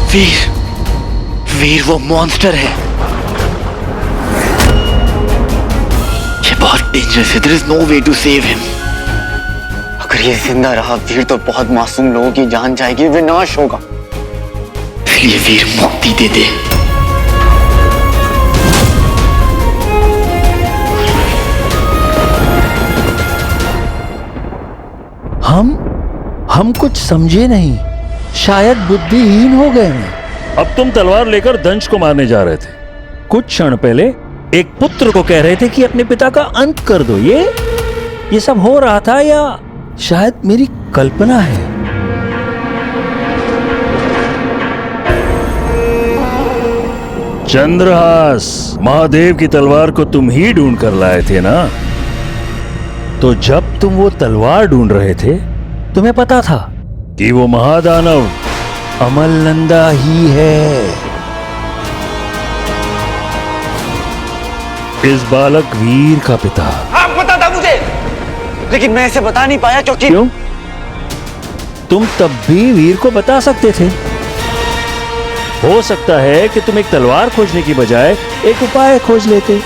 वीर, वीर वो मॉन्स्टर है। ये बहुत डेंजरस है। There is no way to save him। अगर ये जिंदा रहा वीर तो बहुत मासूम लोगों की जान जाएगी, विनाश होगा। इसलिए वीर मुक्ति दे दे। हम कुछ समझे नहीं, शायद बुद्धिहीन हो गए हैं। अब तुम तलवार लेकर दंश को मारने जा रहे थे। कुछ क्षण पहले एक पुत्र को कह रहे थे कि अपने पिता का अंत कर दो। ये सब हो रहा था या शायद मेरी कल्पना है। चंद्रहास, महादेव की तलवार को तुम ही ढूंढ कर लाए थे ना? तो जब तुम वो तलवार ढूंढ रहे थे, तुम्हें पता था कि वो महादानव अमलनंदा ही है। इस बालक वीर का पिता। हाँ, पता था मुझे, लेकिन मैं इसे बता नहीं पाया क्योंकि क्यों? तुम तब भी वीर को बता सकते थे। हो सकता है कि तुम एक तलवार खोजने की बजाय एक उपाय खोज लेते।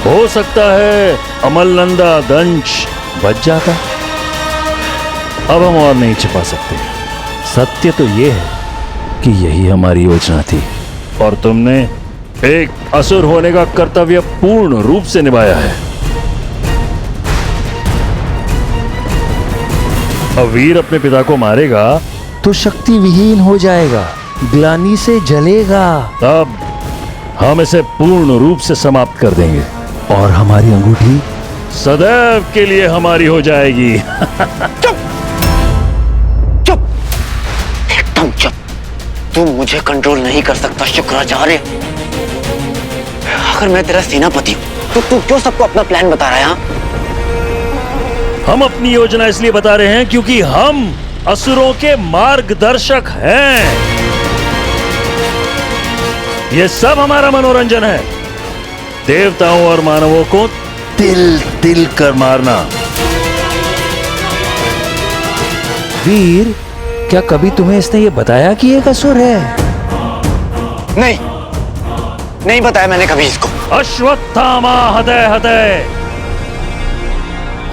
हो सकता है अमलनंदा दंश बच जाता। अब हम और नहीं छिपा सकते। सत्य तो यह है कि यही हमारी योजना थी और तुमने एक असुर होने का कर्तव्य पूर्ण रूप से निभाया है। अब वीर अपने पिता को मारेगा तो शक्ति विहीन हो जाएगा, ग्लानि से जलेगा। तब हम इसे पूर्ण रूप से समाप्त कर देंगे और हमारी अंगूठी सदैव के लिए हमारी हो जाएगी। चुप, चुप, एकदम चुप। तू मुझे कंट्रोल नहीं कर सकता शुक्राचार्य। अगर मैं तेरा सेनापति हूं तो तू क्यों सबको अपना प्लान बता रहा है? हम अपनी योजना इसलिए बता रहे हैं क्योंकि हम असुरों के मार्गदर्शक हैं। यह सब हमारा मनोरंजन है, देवताओं और मानवों को तिल तिल कर मारना। वीर, क्या कभी तुम्हें इसने ये बताया कि एक असुर है? नहीं, नहीं बताया मैंने कभी इसको। अश्वत्थामा हृदय हृदय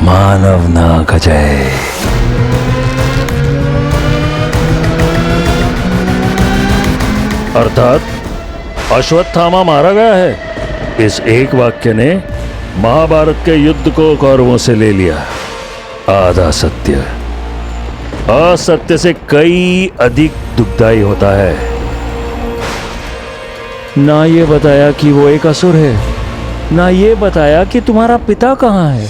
मानव ना गजय। अर्थात अश्वत्थामा मारा गया है। इस एक वाक्य ने महाभारत के युद्ध को कौरवों से ले लिया। आधा सत्य असत्य से कई अधिक दुखदाई होता है। ना ये बताया कि वो एक असुर है, ना ये बताया कि तुम्हारा पिता कहाँ है।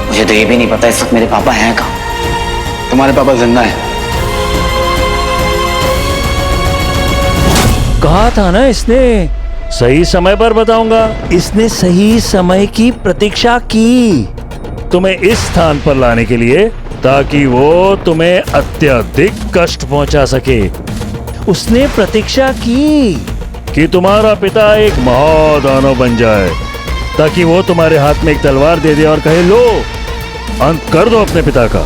मुझे तो ये भी नहीं पता इस वक्त मेरे पापा हैं कहाँ। तुम्हारे पापा जिंदा हैं? कहा था ना इसने, सही समय पर बताऊंगा। इसने सही समय की प्रतीक्षा की तुम्हें इस स्थान पर लाने के लिए, ताकि वो तुम्हें अत्यधिक कष्ट पहुंचा सके। उसने प्रतीक्षा की कि तुम्हारा पिता एक महादानव बन जाए, ताकि वो तुम्हारे हाथ में एक तलवार दे दे और कहे, लो अंत कर दो अपने पिता का।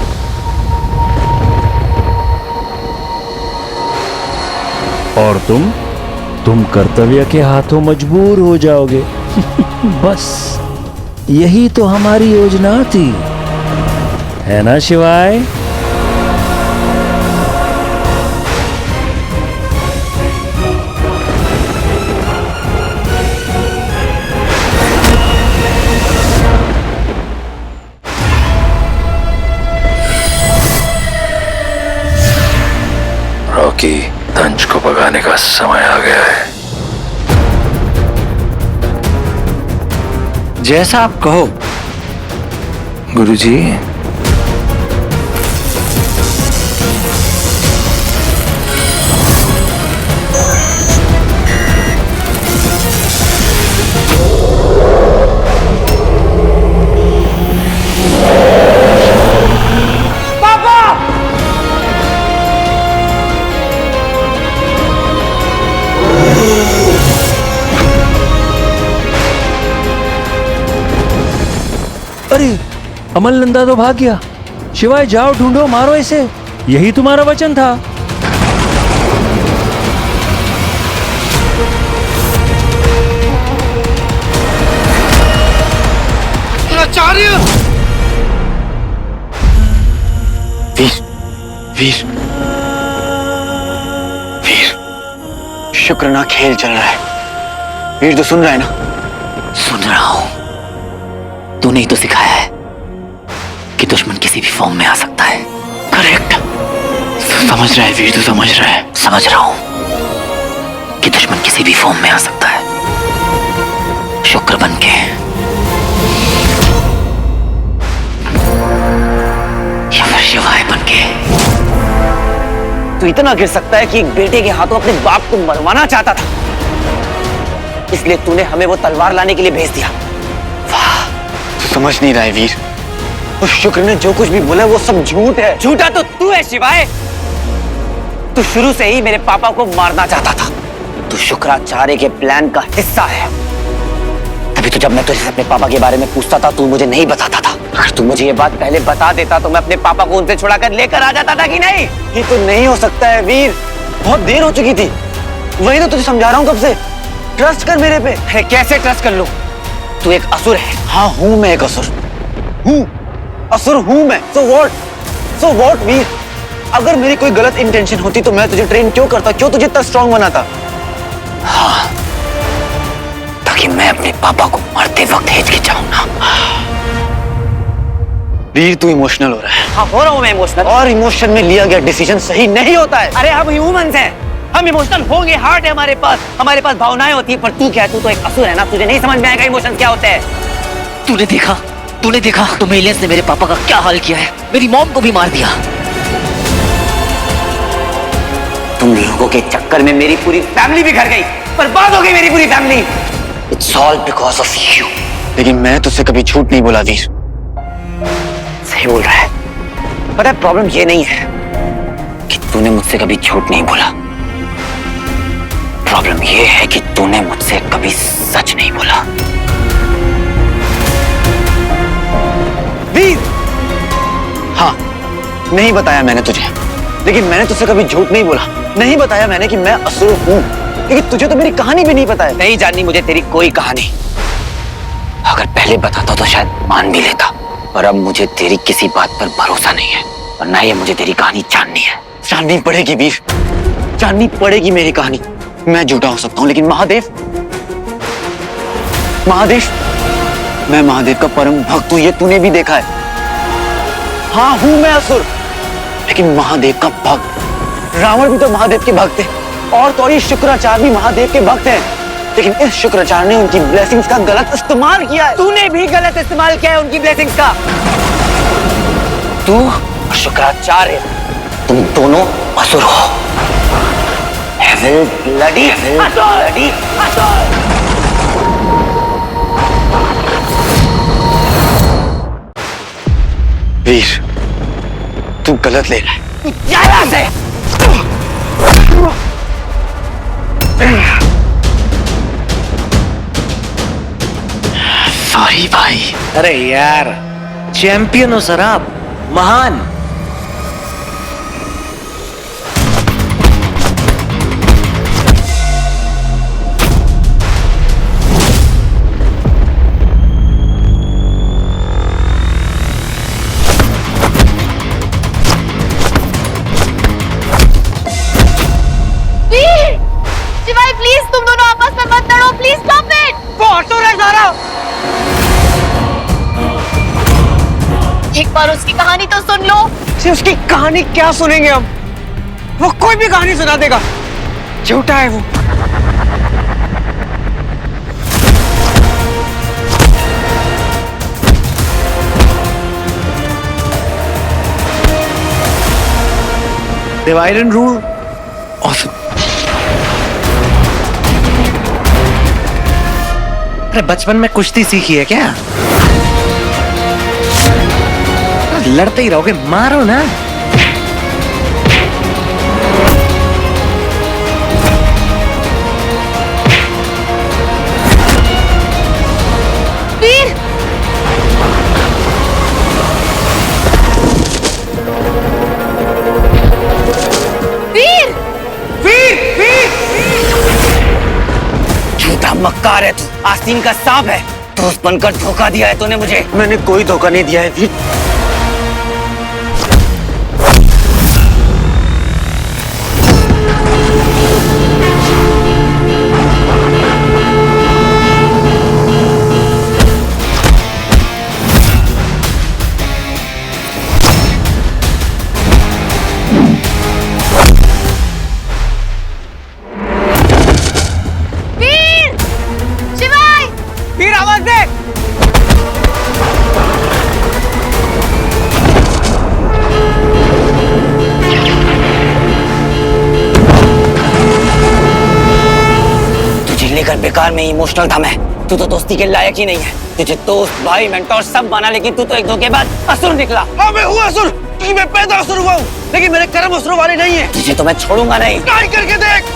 और तुम कर्तव्य के हाथों मजबूर हो जाओगे। बस यही तो हमारी योजना थी, है ना शिवाय? रॉकी, दंश को भगाने का समय आ गया है। जैसा आप कहो गुरुजी। अरे अमल नंदा तो भाग गया। शिवाय जाओ ढूंढो, मारो इसे, यही तुम्हारा वचन था। वीर, वीर, वीर, शुक्र ना खेल चल रहा है। वीर तो सुन रहा है ना? सुन रहा हूं। तूने ही तो सिखाया है कि दुश्मन किसी भी फॉर्म में आ सकता है। करेक्ट। समझ रहा है वीर, तू समझ रहा है? समझ रहा हूं कि दुश्मन किसी भी फॉर्म में आ सकता है, शुक्र बन के या फिर शिवाय बन के। तू इतना गिर सकता है कि एक बेटे के हाथों अपने बाप को मरवाना चाहता था, इसलिए तूने हमें वो तलवार लाने के लिए भेज दिया। वाह, तू समझ नहीं रहा है वीर, उस शुक्र ने जो कुछ भी बोला वो सब झूठ है। झूठा तो तू है शिवाय। तू शुरू से ही मेरे पापा को मारना चाहता था। तू शुक्राचार्य के प्लान का हिस्सा है। तभी तो जब मैं तुझसे अपने पापा के बारे में पूछता था तू मुझे नहीं बताता था। अगर तू मुझे ये बात पहले बता देता तो मैं अपने पापा को उनसे छुड़ाकर लेकर आ जाता था कि नहीं। ये तो नहीं हो सकता है वीर, बहुत देर हो चुकी थी। वही तो तुझे समझा रहा हूँ कब से। ट्रस्ट कर मेरे पे। अरे कैसे ट्रस्ट कर लूं? तू एक असुर है। हाँ हूं मैं एक असुर हूं, असुर हूं मैं। सो व्हाट वीर, अगर मेरी कोई गलत इंटेंशन होती तो मैं तुझे ट्रेन क्यों करता, क्यों तुझे इतना स्ट्रांग बनाता? हाँ, ताकि मैं अपने पापा को मरते वक्त हिचकिचाऊं ना। वीर तू इमोशनल हो रहा है। हाँ, हो रहा हूं मैं इमोशनल। और इमोशन में लिया गया डिसीजन सही नहीं होता है। अरे हम ह्यूमंस हैं, हम इमोशनल होंगे, हार्ट है हमारे पास भावनाएं होती है। पर तू क्या है, तू तो एक असुर है ना, तुझे नहीं समझ में आएगा इमोशन क्या होते हैं। तूने देखा तुम एलियंस ने मेरे पापा का क्या हाल किया है, मेरी मॉम को भी मार दिया। तुम लोगों के चक्कर में मेरी पूरी फैमिली बिखर गई, बर्बाद हो गई मेरी पूरी family. It's all because of you. लेकिन मैं तुझसे कभी झूठ नहीं बोला वीर। सही बोल रहा है। पता है प्रॉब्लम ये नहीं है कि तूने मुझसे कभी झूठ नहीं बोला, प्रॉब्लम ये है कि तूने मुझसे कभी सच नहीं बोला। वीर, हाँ, नहीं बताया मैंने तुझे, लेकिन मैंने तुझसे कभी झूठ नहीं बोला। नहीं बताया मैंने कि मैं असुर हूं, लेकिन तुझे तो मेरी कहानी भी नहीं पता है। नहीं जाननी मुझे तेरी कोई कहानी। अगर पहले बताता तो शायद मान भी लेता, पर अब मुझे तेरी किसी बात पर भरोसा नहीं है, और ना ही मुझे तेरी कहानी जाननी है। जाननी पड़ेगी वीर, जाननी पड़ेगी मेरी कहानी। मैं झूठा हो सकता हूं, लेकिन महादेव, मैं महादेव का परम भक्त हूं, ये तूने भी देखा है। हाँ हूं मैं असुर, लेकिन महादेव का भक्त। रावण भी तो महादेव के भक्त है, और तो ये शुक्राचार्य भी महादेव के भक्त हैं। लेकिन इस शुक्राचार्य ने उनकी ब्लेसिंग्स का गलत इस्तेमाल किया है। तूने भी गलत इस्तेमाल किया है उनकी ब्लेसिंग्स का। तू और शुक्राचार्य, तुम दोनों असुर हो। bloody असुर। वीर, तू गलत ले रहा है। तू जा यहाँ से। सॉरी भाई। अरे यार, चैंपियन हो सर आप, महान। शिवाय प्लीज, तुम दोनों आपस में मत लड़ो, प्लीज स्टॉप इट। वो असुर है सारा। एक बार उसकी कहानी तो सुन लो। उसकी कहानी क्या सुनेंगे हम? वो कोई भी कहानी सुना देगा, झूठा है वो। Divide and rule. अरे बचपन में कुश्ती सीखी है क्या? लड़ते ही रहोगे, मारो ना। वीर, मक्कार है तू, आस्तीन का सांप है। दोस्त बनकर धोखा दिया है तूने मुझे। मैंने कोई धोखा नहीं दिया है वीर। वीर! शिवाय! वीर आवाज दे। तुझे लेकर बेकार में इमोशनल था मैं। तू तो दोस्ती के लायक ही नहीं है। तुझे दोस्त, भाई, मेंटोर सब माना, लेकिन तू तो एक धोखेबाज असुर निकला। हाँ मैं हूँ असुर, क्योंकि मैं पैदा असुर हुआ हूँ, लेकिन मेरे कर्म असुर वाले नहीं है। तुझे तो मैं छोड़ूंगा नहीं। ट्राई करके देख।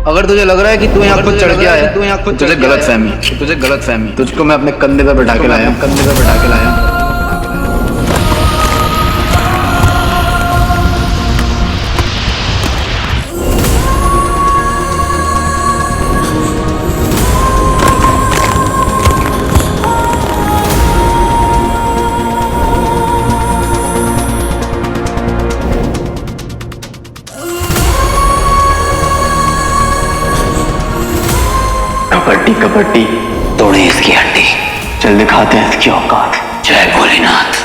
अगर तुझे लग रहा है कि तू यहाँ खुद चढ़ के आया, तू यहाँ खुद तुझे गलत फहमी, तुझको मैं अपने कंधे पे बैठा के लाया। कबड्डी कबड्डी तोड़े इसकी हड्डी, चल दिखाते हैं इसकी औकात। जय भोलेनाथ।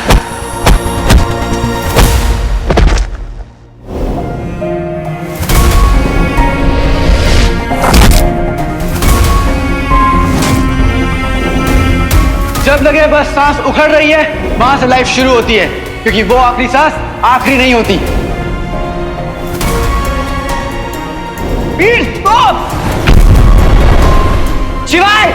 जब लगे बस सांस उखड़ रही है, वहां से लाइफ शुरू होती है, क्योंकि वो आखिरी सांस आखिरी नहीं होती। वीर स्टॉप! शिवाय!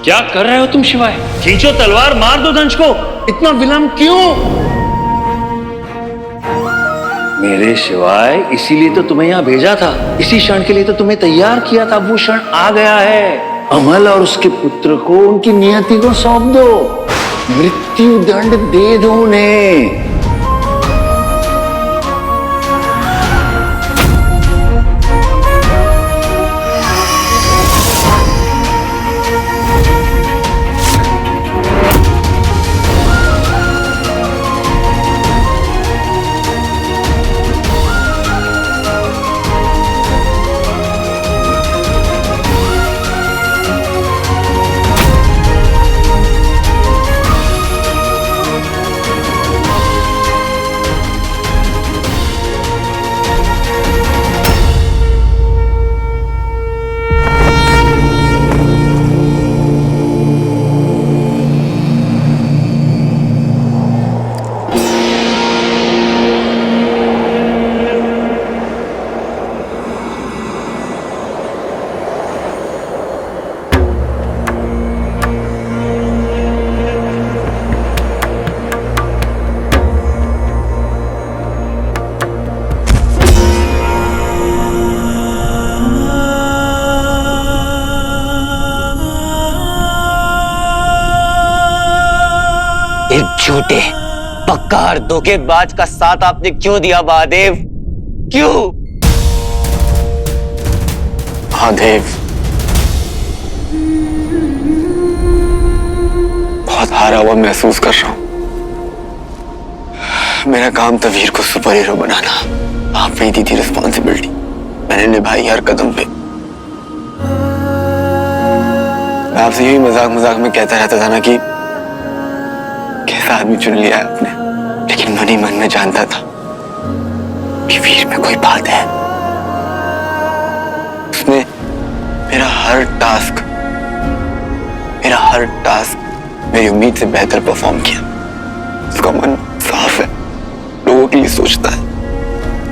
क्या कर रहे हो तुम शिवाय? खींचो तलवार, मार दो दंश को। इतना विलंब क्यों? मेरे शिवाय, इसीलिए तो तुम्हें यहां भेजा था, इसी क्षण के लिए तो तुम्हें तैयार किया था। वो क्षण आ गया है। अमल और उसके पुत्र को उनकी नियति को सौंप दो, मृत्यु दंड दे दो उन्हें। झूठे पक्का धोखेबाज का साथ आपने क्यों दिया महादेव? क्यों? महादेव, बहुत हारा हुआ महसूस कर रहा हूं। मेरा काम था वीर को सुपर हीरो बनाना। आपने दी थी रिस्पॉन्सिबिलिटी, मैंने निभाई हर कदम पे। मैं आपसे यही मजाक मजाक में कहता रहता था ना कि कैसा आदमी चुन लिया है आपने, लेकिन मन ही मन में जानता था कि वीर में कोई बात है। उसने मेरा हर टास्क मेरी उम्मीद से बेहतर परफॉर्म किया। उसका मन साफ है, लोगों के लिए सोचता है,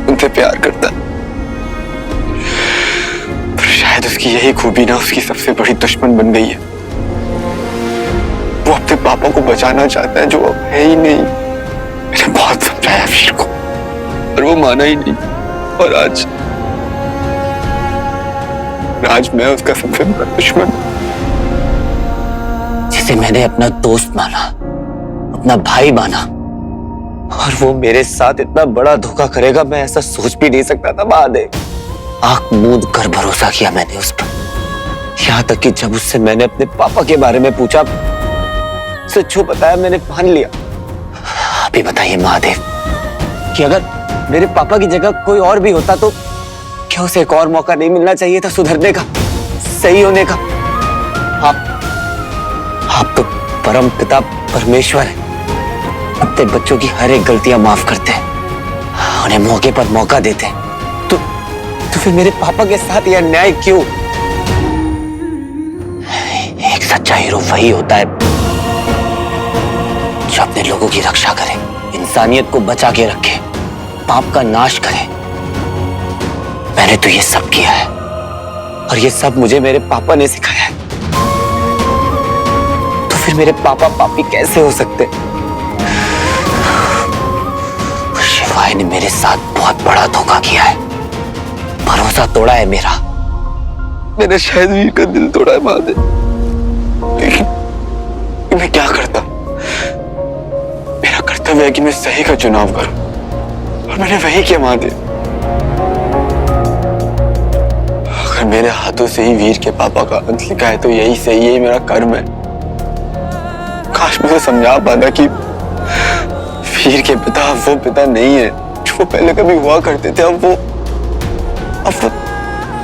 उनसे प्यार करता है। पर शायद उसकी यही खूबी ना उसकी सबसे बड़ी दुश्मन बन गई है। वो अपने पापा को बचाना चाहता है जो अब है ही नहीं। मैंने बहुत समझाया वीर को, पर वो माना ही नहीं। और आज मैं उसका सबसे बड़ा दुश्मन। जिसे मैंने अपना दोस्त माना, अपना भाई माना, और वो मेरे साथ इतना बड़ा धोखा करेगा, मैं ऐसा सोच भी नहीं सकता था महादेव। आंख मूंद कर भरोसा किया मैंने उस पर। यहां तक कि जब उससे मैंने अपने पापा के बारे में पूछा, उसे जो बताया मैंने मान लिया। अभी बताइए महादेव कि अगर मेरे पापा की जगह कोई और भी होता तो क्या उसे एक और मौका नहीं मिलना चाहिए था सुधरने का, सही होने का? आप तो परम पिता परमेश्वर हैं। अपने बच्चों की हर एक गलतियां माफ करते हैं, उन्हें मौके पर मौका देते हैं। तो फिर मेरे पापा के साथ यह अन्याय क्यों? एक सच्चा हीरो वही होता है जो अपने लोगों की रक्षा करे, इंसानियत को बचा के रखे, पाप का नाश करे। मैंने तो ये सब किया है, और ये सब मुझे मेरे पापा ने सिखाया है। तो फिर मेरे पापा पापी कैसे हो सकते? शिवाय ने मेरे साथ बहुत बड़ा धोखा किया है, भरोसा तोड़ा है मेरा। मैंने शायद वीर का दिल तोड़ा है महादेव, लेकिन मैं क्या करता? मेरा कर्तव्य है कि मैं सही का चुनाव करूं, और मैंने वही किया महादेव। अगर मेरे हाथों से ही वीर के पापा का अंत लिखा है तो यही सही, यही मेरा कर्म है। काश मुझे समझा पाता कि वीर के पिता वो पिता नहीं है जो पहले कभी हुआ करते थे। अब वो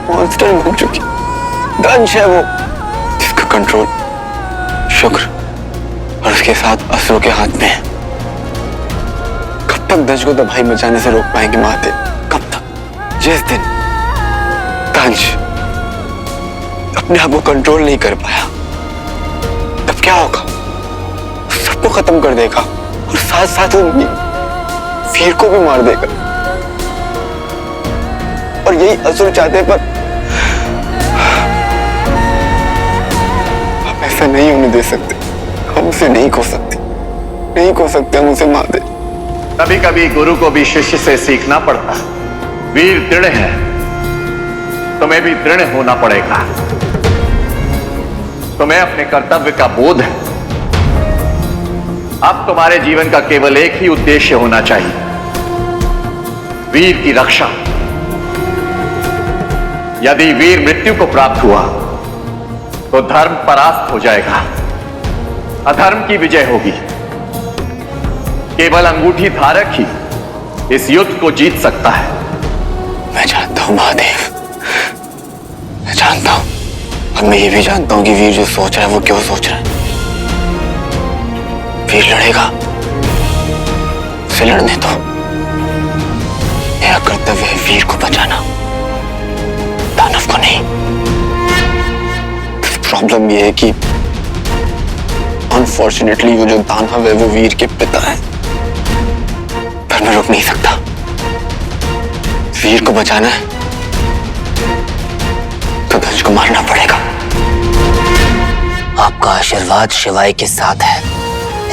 मॉन्स्टर बन चुके। दंश है वो, जिसका कंट्रोल शुक्र और उसके साथ असुरों के हाथ में है। कब तक दंश को तबाही मचाने से रोक पाएंगे महादेव? कब तक? जिस दिन दंश अपने आप को कंट्रोल नहीं कर पाया, तब क्या होगा? सबको खत्म कर देगा, और साथ साथ वो वीर को भी मार देगा। और यही असुर चाहते, पर अब ऐसा ऐसा नहीं होने दे सकते। हम उसे नहीं खो सकते, नहीं खो सकते हम उसे महादेव। कभी कभी गुरु को भी शिष्य से सीखना पड़ता है। वीर दृढ़ है, तुम्हें भी दृढ़ होना पड़ेगा। तुम्हें अपने कर्तव्य का बोध है। अब तुम्हारे जीवन का केवल एक ही उद्देश्य होना चाहिए, वीर की रक्षा। यदि वीर मृत्यु को प्राप्त हुआ तो धर्म परास्त हो जाएगा, अधर्म की विजय होगी। केवल अंगूठी धारक ही इस युद्ध को जीत सकता है। मैं जानता हूं महादेव, मैं जानता हूं, और मैं ये भी जानता हूं कि वीर जो सोच रहा है वो क्यों सोच रहा है। वीर लड़ेगा, उसे लड़ने दो। मेरा कर्तव्य है वीर को बचाना, दानव को नहीं। प्रॉब्लम ये है कि अनफॉर्चुनेटली वो जो दानव है वो वीर के पिता है, पर मैं रुक नहीं सकता। वीर को बचाना है तो दंश को मारना पड़ेगा। आपका आशीर्वाद शिवाय के साथ है,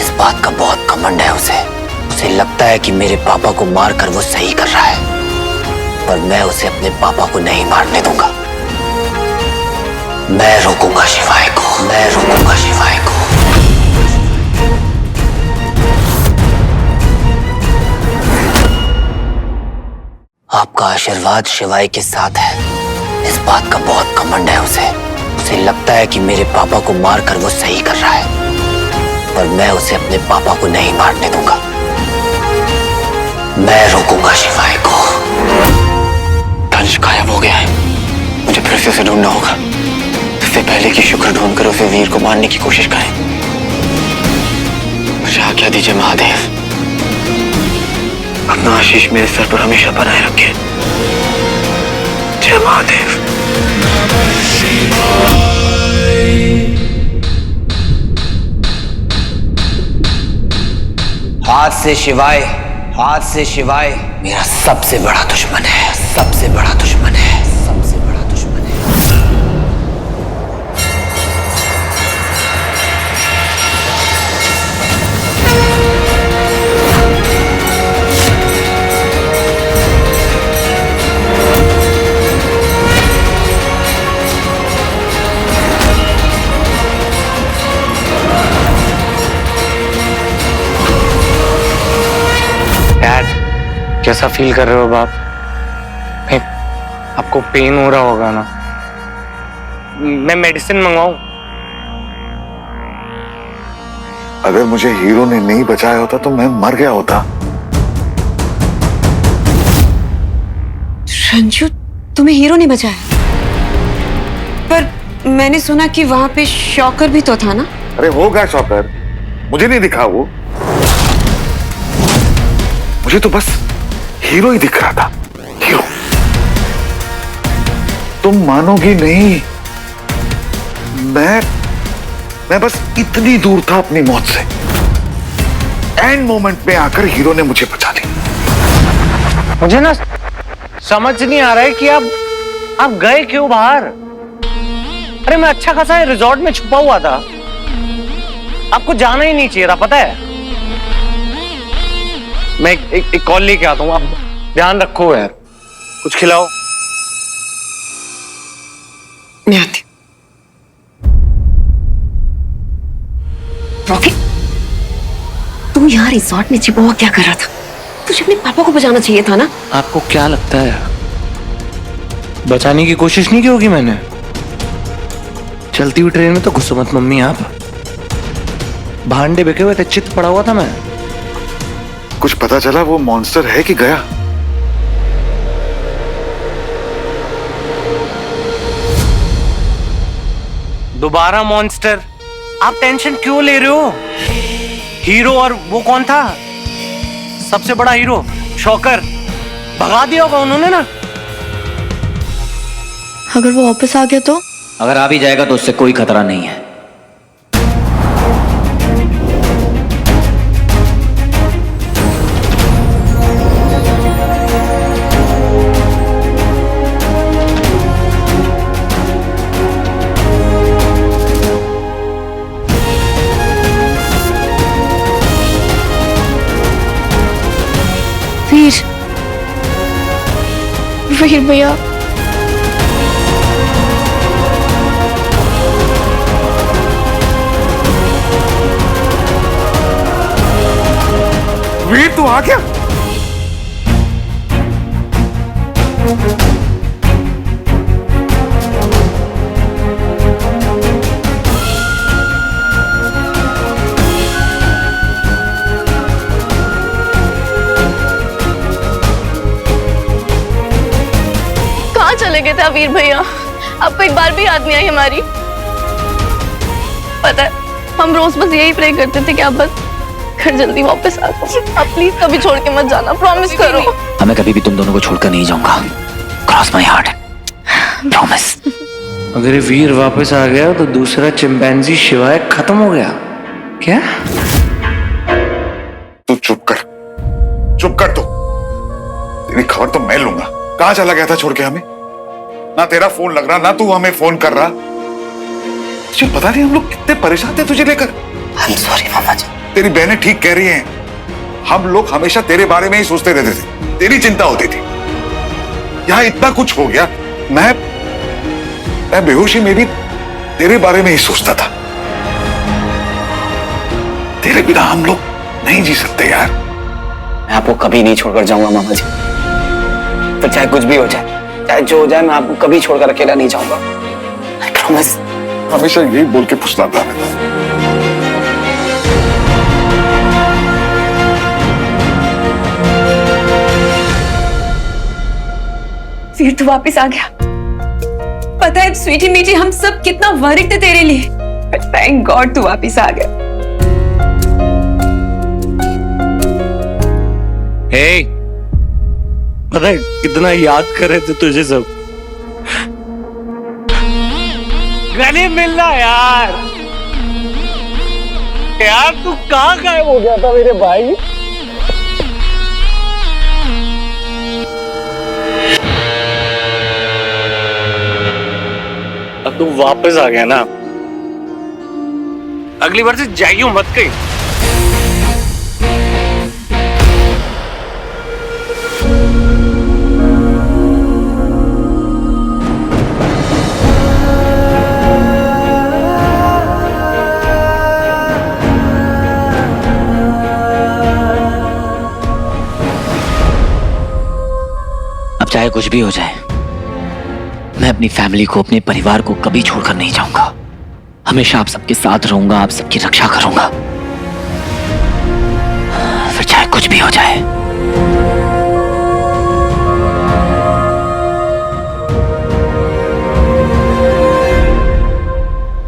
इस बात का बहुत घमंड है उसे। उसे लगता है कि मेरे पापा को मारकर वो सही कर रहा है, पर मैं उसे अपने पापा को नहीं मारने दूंगा। मैं रोकूंगा शिवाय को, मैं रोकूंगा शिवाय को। आपका आशीर्वाद शिवाय के साथ है, इस बात का बहुत घमंड है उसे। उसे लगता है कि मेरे पापा को मारकर वो सही कर रहा है, पर मैं उसे अपने पापा को नहीं मारने दूंगा। मैं रोकूंगा शिवाय को। दंश गायब हो गया है, मुझे फिर से उसे ढूंढना होगा। इससे पहले कि शुक्र ढूंढकर उसे वीर को मारने की कोशिश करें। मुझे आज्ञा दीजिए महादेव, अपना आशीष मेरे सर पर हमेशा बनाए रखें। जय महादेव। हाथ से शिवाय, हाथ से शिवाय मेरा सबसे बड़ा दुश्मन है, सबसे बड़ा दुश्मन है, सबसे बड़ा दुश्मन है। कैसा फील कर रहे हो बाप? आपको पेन हो रहा होगा ना? मैं मेडिसिन मंगवाऊं? अगर मुझे हीरो ने नहीं बचाया होता तो मैं मर गया होता। रंजू, तुम्हें हीरो ने बचाया? पर मैंने सुना कि वहां पे शॉकर भी तो था ना? अरे होगा शॉकर, मुझे नहीं दिखा वो। मुझे तो बस हीरो ही दिख रहा था, हीरो। तुम मानोगी नहीं, मैं बस इतनी दूर था अपनी मौत से। एंड मोमेंट में आकर हीरो ने मुझे बचा लिया। मुझे ना समझ नहीं आ रहा है कि आप गए क्यों बाहर? अरे मैं अच्छा खासा रिजॉर्ट में छुपा हुआ था, आपको जाना ही नहीं चाहिए था, पता है? मैं एक कॉल लेके आता हूँ, आप ध्यान रखो यार, कुछ खिलाओ। मैं आती। रॉकी, तू यहाँ रिजॉर्ट में छिपा हुआ क्या कर रहा था? तुझे अपने पापा को बचाना चाहिए था ना? आपको क्या लगता है बचाने की कोशिश नहीं की होगी मैंने? चलती हुई ट्रेन में तो घुसो मत मम्मी आप। भांडे बिके हुए थे, चित पड़ा हुआ था मैं। कुछ पता चला वो मॉन्स्टर है कि गया? दोबारा मॉन्स्टर? आप टेंशन क्यों ले रहे हो? हीरो और वो कौन था? सबसे बड़ा हीरो शॉकर, भगा दिया होगा उन्होंने ना। अगर वो वापस आ गया तो? अगर आ भी जाएगा तो उससे कोई खतरा नहीं है। वीर भैया, वीर तू आ गया? कहाँ चले गए थे आप वीर भैया? आपको एक बार भी याद नहीं आई हमारी? पता है, हम रोज बस यही प्रे करते थे कि आप बस घर जल्दी वापस आ जाओ। आप प्लीज कभी छोड़ के मत जाना, प्रॉमिस करो। मैं कभी भी तुम दोनों को छोड़कर नहीं जाऊंगा। Cross my heart, promise. अगर ये वीर वापस आ गया तो दूसरा चिंपैंजी शिवाय खत्म हो गया क्या? तू चुप कर, चुप कर तू। तेरी खबर तो मैं लूंगा। कहां चला गया था छोड़ के हमें? ना तेरा फोन लग रहा, ना तू हमें फोन कर रहा। तुझे पता नहीं हम लोग कितने परेशान थे तुझे लेकर। I'm sorry मामा जी। तेरी बहनें ठीक कह रही हैं। हम लोग हमेशा तेरे बारे में ही सोचते रहते थे, तेरी चिंता होती थी। यहाँ इतना कुछ हो गया, मैं बेहोशी में भी तेरे बारे में ही सोचता था। तेरे बिना हम लोग नहीं जी सकते यार। मैं आपको कभी नहीं छोड़कर जाऊंगा मामा जी। फिर चाहे कुछ भी हो जाए, चाहे जो हो जाए, मैं आपको कभी छोड़कर अकेला नहीं जाऊंगा। I promise। हमेशा यही बोल के फुसलाता रहता। फिर तू वापस आ गया। पता है स्वीटी मीठी, हम सब कितना वरीड थे तेरे लिए, बट थैंक गॉड तू वापस आ गया। हे, पता है कितना याद कर रहे थे तुझे सब। गले मिलना यार। यार तू कहाँ गायब हो गया था मेरे भाई? अब तू वापस आ गया ना, अगली बार से जाइयो मत कहीं। अब चाहे कुछ भी हो जाए, मैं अपनी फैमिली को, अपने परिवार को कभी छोड़कर नहीं जाऊंगा। हमेशा आप सबके साथ रहूंगा, आप सबकी रक्षा करूंगा, फिर चाहे कुछ भी हो जाए।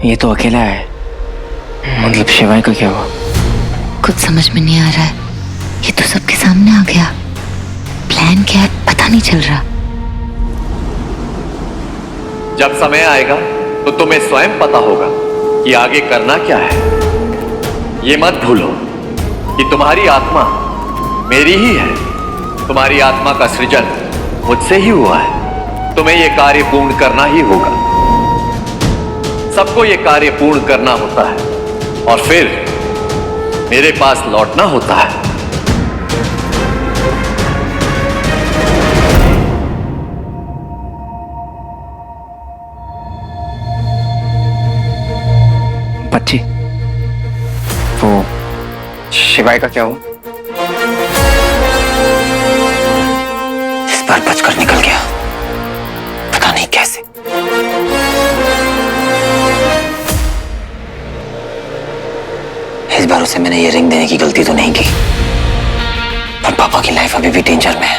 ये तो अकेला है, मतलब शिवाय का क्या हुआ? कुछ समझ में नहीं आ रहा है। ये तो सबके सामने आ गया। प्लान क्या है पता नहीं चल रहा। जब समय आएगा तो तुम्हें स्वयं पता होगा कि आगे करना क्या है। ये मत भूलो कि तुम्हारी आत्मा मेरी ही है। तुम्हारी आत्मा का सृजन मुझसे ही हुआ है। तुम्हें यह कार्य पूर्ण करना ही होगा। सबको यह कार्य पूर्ण करना होता है और फिर मेरे पास लौटना होता है। बच्ची, वो शिवाय का क्या हुआ? इस बार बचकर निकल गया, पता नहीं कैसे। इस बार उसे मैंने ये रिंग देने की गलती तो नहीं की, पर पापा की लाइफ अभी भी डेंजर में है।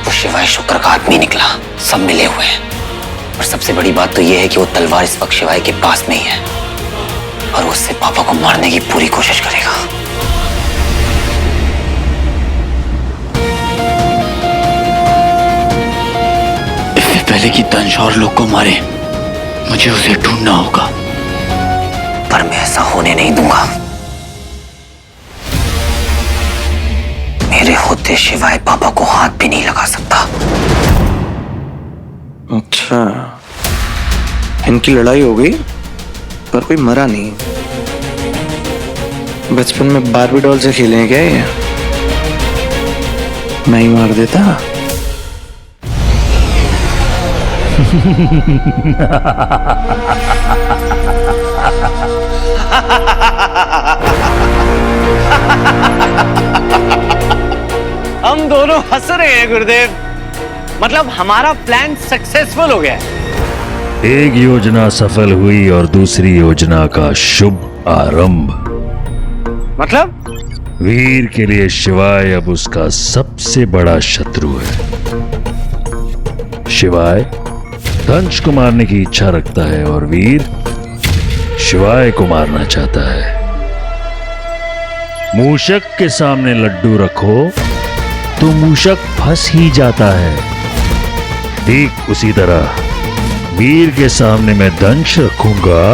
वो शिवाय शुक्र का आदमी निकला, सब मिले हुए हैं। और सबसे बड़ी बात तो यह है कि वो तलवार इस वक्त शिवाय के पास में ही है और वो उससे पापा को मारने की पूरी कोशिश करेगा। इससे पहले कि दंश और लोग को मारे, मुझे उसे ढूंढना होगा, पर मैं ऐसा होने नहीं दूंगा। मेरे होते शिवाय पापा को हाथ भी नहीं लगा सकता। अच्छा, इनकी लड़ाई हो गई पर कोई मरा नहीं। बचपन में बारबी डॉल से खेले हैं क्या ये? मैं ही मार देता। हम दोनों हंस रहे हैं गुरुदेव। मतलब हमारा प्लान सक्सेसफुल हो गया। एक योजना सफल हुई और दूसरी योजना का शुभ आरंभ। मतलब वीर के लिए शिवाय अब उसका सबसे बड़ा शत्रु है। शिवाय दंश को मारने की इच्छा रखता है और वीर शिवाय को मारना चाहता है। मूषक के सामने लड्डू रखो तो मूषक फंस ही जाता है। ठीक उसी तरह वीर के सामने मैं दंश रखूंगा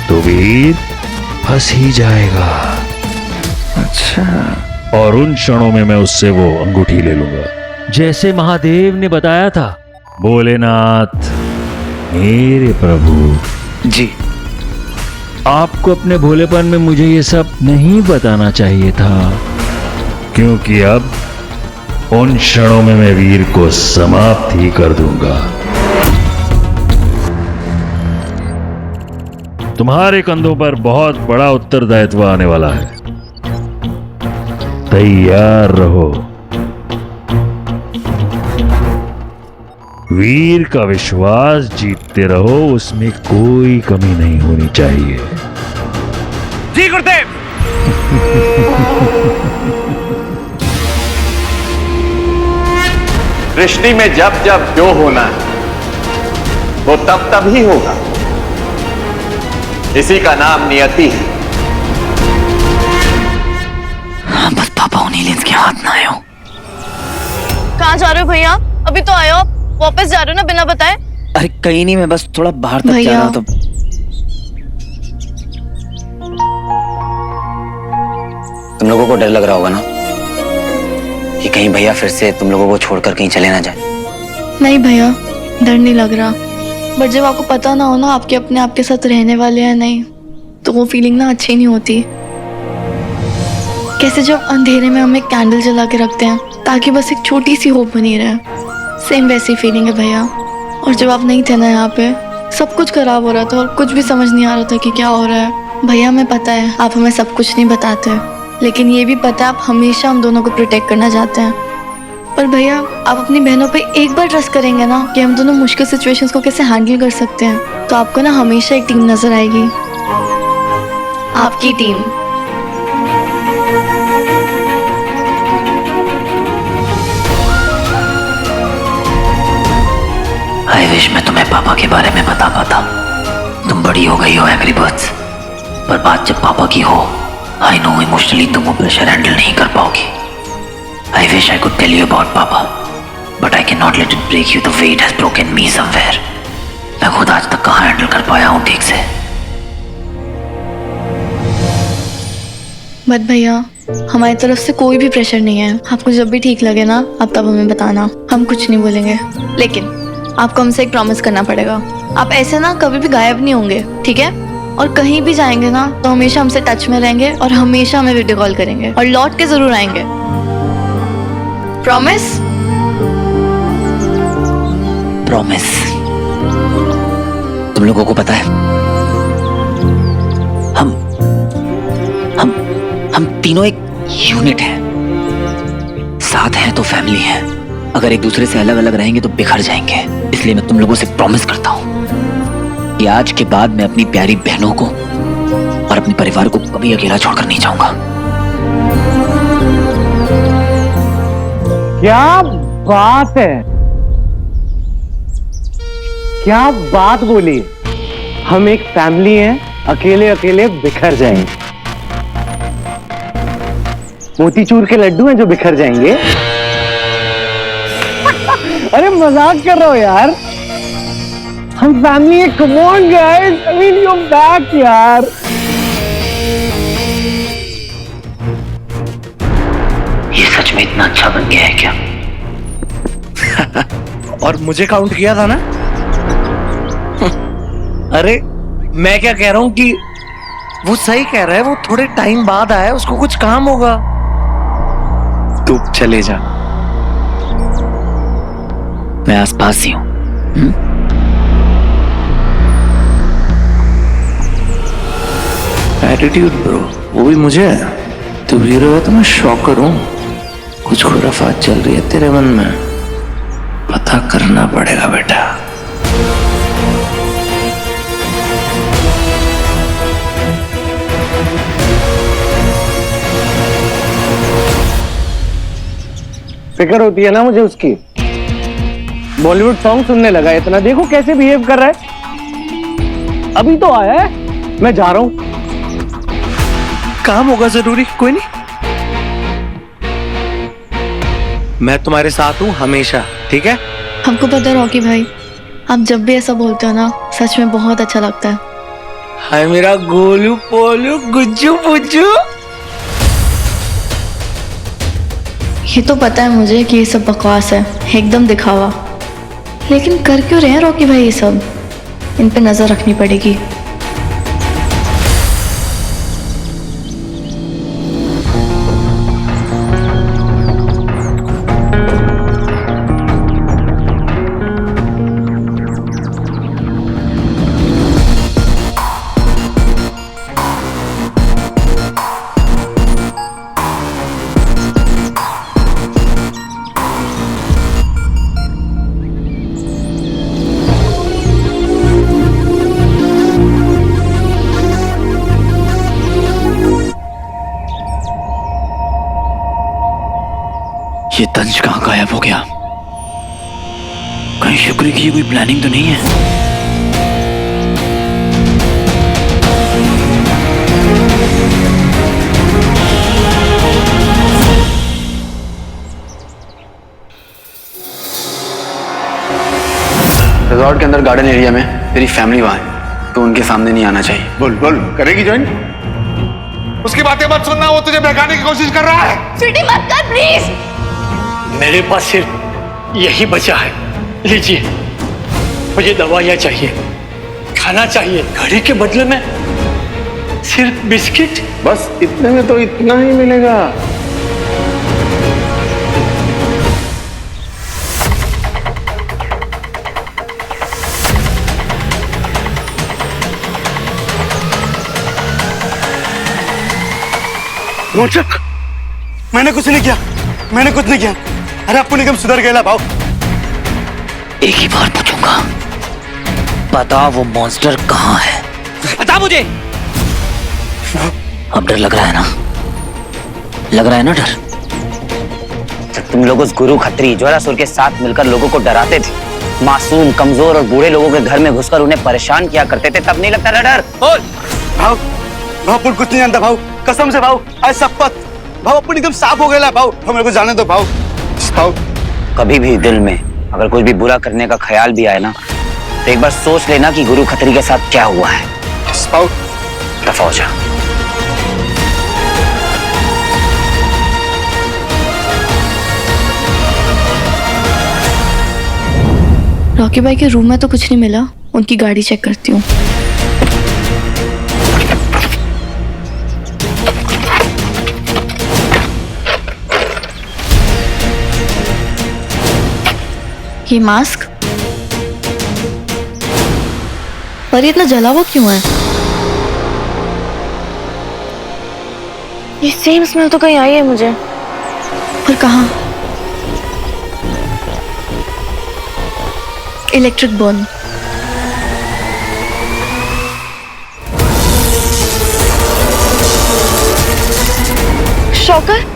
तो वीर फंस ही जाएगा। अच्छा। और उन क्षणों में मैं उससे वो अंगूठी ले लूंगा, जैसे महादेव ने बताया था। भोलेनाथ मेरे प्रभु। जी, आपको अपने भोलेपन में मुझे ये सब नहीं बताना चाहिए था। क्योंकि अब उन क्षणों में मैं वीर को समाप्त ही कर दूंगा। तुम्हारे कंधों पर बहुत बड़ा उत्तरदायित्व आने वाला है। तैयार रहो। वीर का विश्वास जीतते रहो, उसमें कोई कमी नहीं होनी चाहिए। जी गुरुदेव। सृष्टि में जब जब जो होना है वो तब तब ही होगा। इसी का नाम नियति है। बस पापा उन्हीं लेंस के हाथ ना आए हो। कहाँ जा रहे हो भैया? अभी तो आए हो, वापस जा रहे हो ना बिना बताए? अरे कहीं नहीं, मैं बस थोड़ा बाहर तक जा रहा था। तुम लोगों को डर लग रहा होगा ना कि कहीं भैया फिर से तुम लोगों को छोड़कर कहीं चले ना जाए। नहीं भैया, डर नहीं लग रहा। बट जब आपको पता ना हो ना आपके अपने आपके साथ रहने वाले हैं नहीं, तो वो फीलिंग ना अच्छी नहीं होती। कैसे जब अंधेरे में हम एक कैंडल जला के रखते हैं ताकि बस एक छोटी सी होप बनी रहे, सेम वैसी फीलिंग है भैया। और जब आप नहीं थे ना यहाँ पे, सब कुछ खराब हो रहा था और कुछ भी समझ नहीं आ रहा था कि क्या हो रहा है। भैया हमें पता है आप हमें सब कुछ नहीं बताते, लेकिन ये भी पता है आप हमेशा हम दोनों को प्रोटेक्ट करना चाहते हैं। पर भैया आप अपनी बहनों पे एक बार ट्रस्ट करेंगे ना कि हम दोनों मुश्किल सिचुएशंस को कैसे हैंडल कर सकते हैं, तो आपको ना हमेशा एक टीम नजर आएगी, आपकी टीम। आई विश मैं तुम्हें पापा के बारे में बता पाता। तुम बड़ी हो गई हो एंग्री बर्ड्स, पर बात जब पापा की हो, आई नो इमोशनली तुम वो प्रेशर हैंडल नहीं कर पाओगी। I wish I could tell you about Papa, but I cannot let it break you the way it has broken me somewhere. मैं खुद आज तक कहाँ हैंडल कर पाया हूँ ठीक से। बट भैया हमारी तरफ से कोई भी प्रेशर नहीं है। आपको जब भी ठीक लगे ना आप तब हमें बताना, हम कुछ नहीं बोलेंगे। लेकिन आपको हमसे एक प्रॉमिस करना पड़ेगा, आप ऐसे ना कभी भी गायब नहीं होंगे, ठीक है? और कहीं भी जाएंगे ना तो हमेशा हमसे टच में रहेंगे और हमेशा हमें वीडियो कॉल करेंगे और लौट के जरूर आएंगे। प्रॉमिस? प्रॉमिस। तुम लोगों को पता है हम तीनों एक यूनिट हैं। साथ हैं तो फैमिली है, अगर एक दूसरे से अलग अलग रहेंगे तो बिखर जाएंगे। इसलिए मैं तुम लोगों से प्रॉमिस करता हूँ कि आज के बाद मैं अपनी प्यारी बहनों को और अपने परिवार को कभी अकेला छोड़कर नहीं जाऊंगा। क्या बात है, क्या बात बोली। हम एक फैमिली हैं, अकेले अकेले बिखर जाएंगे। मोतीचूर के लड्डू हैं जो बिखर जाएंगे। अरे मजाक कर रहे हो यार, हम फैमिली हैं। Come on guys, I mean you back यार। ये सच में इतना अच्छा बन गया है क्या? और मुझे काउंट किया था ना। अरे मैं क्या कह रहा हूं कि वो सही कह रहा है, वो थोड़े टाइम बाद आया, उसको कुछ काम होगा। तू चले जा। मैं आसपास ही हूं, एटीट्यूड ब्रो, वो भी मुझे है। तू हीरो है तो मैं शॉकर हूँ। कुछ खुराफात चल रही है तेरे मन में, पता करना पड़ेगा बेटा। फिक्र होती है ना मुझे उसकी। बॉलीवुड सॉन्ग सुनने लगा इतना, देखो कैसे बिहेव कर रहा है। अभी तो आया है, मैं जा रहा हूं, काम होगा जरूरी। कोई नहीं, मैं तुम्हारे साथ हूं हमेशा, ठीक है? हमको पता है रॉकी भाई, आप जब भी ऐसा बोलते हो ना, सच में बहुत अच्छा लगता है। हाय मेरा गोलू पोलू गुज्जू पुज्जू। ये तो पता है मुझे कि ये सब बकवास है, एकदम दिखावा। लेकिन कर क्यों रहे हैं रॉकी भाई ये सब? इन पे नजर रखनी पड़ेगी। ये तंज कहाँ गायब हो गया? कहीं शुक्र की कोई प्लानिंग तो नहीं है? रिजॉर्ट के अंदर गार्डन एरिया में तेरी फैमिली वहां है, तो उनके सामने नहीं आना चाहिए। बोल बोल, करेगी ज्वाइन? उसकी बातें मत सुनना, वो तुझे बहकाने की कोशिश कर रहा है। स्वीटी मत कर प्लीज। मेरे पास सिर्फ यही बचा है, लीजिए। मुझे दवाइयाँ चाहिए, खाना चाहिए, घड़ी के बदले में सिर्फ बिस्किट। बस इतने में तो इतना ही मिलेगा। रोचक, मैंने कुछ नहीं किया, मैंने कुछ नहीं किया। अरे आपको निगम सुधर गया भाव। एक ही बार पूछूंगा, बता वो मॉन्स्टर कहाँ है? बता मुझे। अब डर लग रहा है ना? लग रहा है ना डर? जब तुम लोग उस गुरु खत्री ज्वालासुर के साथ मिलकर लोगों को डराते थे, मासूम, कमजोर और बूढ़े लोगों के घर में घुसकर उन्हें परेशान किया करते थे, तब नहीं लगता था डर? बोल भाव, भाव अपन कुछ नहीं जानता भाव, कसम से भाव, आज शपथ भाव, अपन एकदम साफ हो गया भाव। हम मेरे को जाने दो भाव। भाव, कभी भी दिल में अगर कुछ भी बुरा करने का ख्याल भी आए ना, तो एक बार सोच लेना कि गुरु खत्री के साथ क्या हुआ है। भाव, दफा हो जा। रॉकी भाई के रूम में तो कुछ नहीं मिला, उनकी गाड़ी चेक करती हूँ। ये मास्क, पर ये इतना जला हुआ क्यों है? ये सेम स्मेल तो कहीं आई है मुझे, पर कहाँ? Electric burn. शॉकर?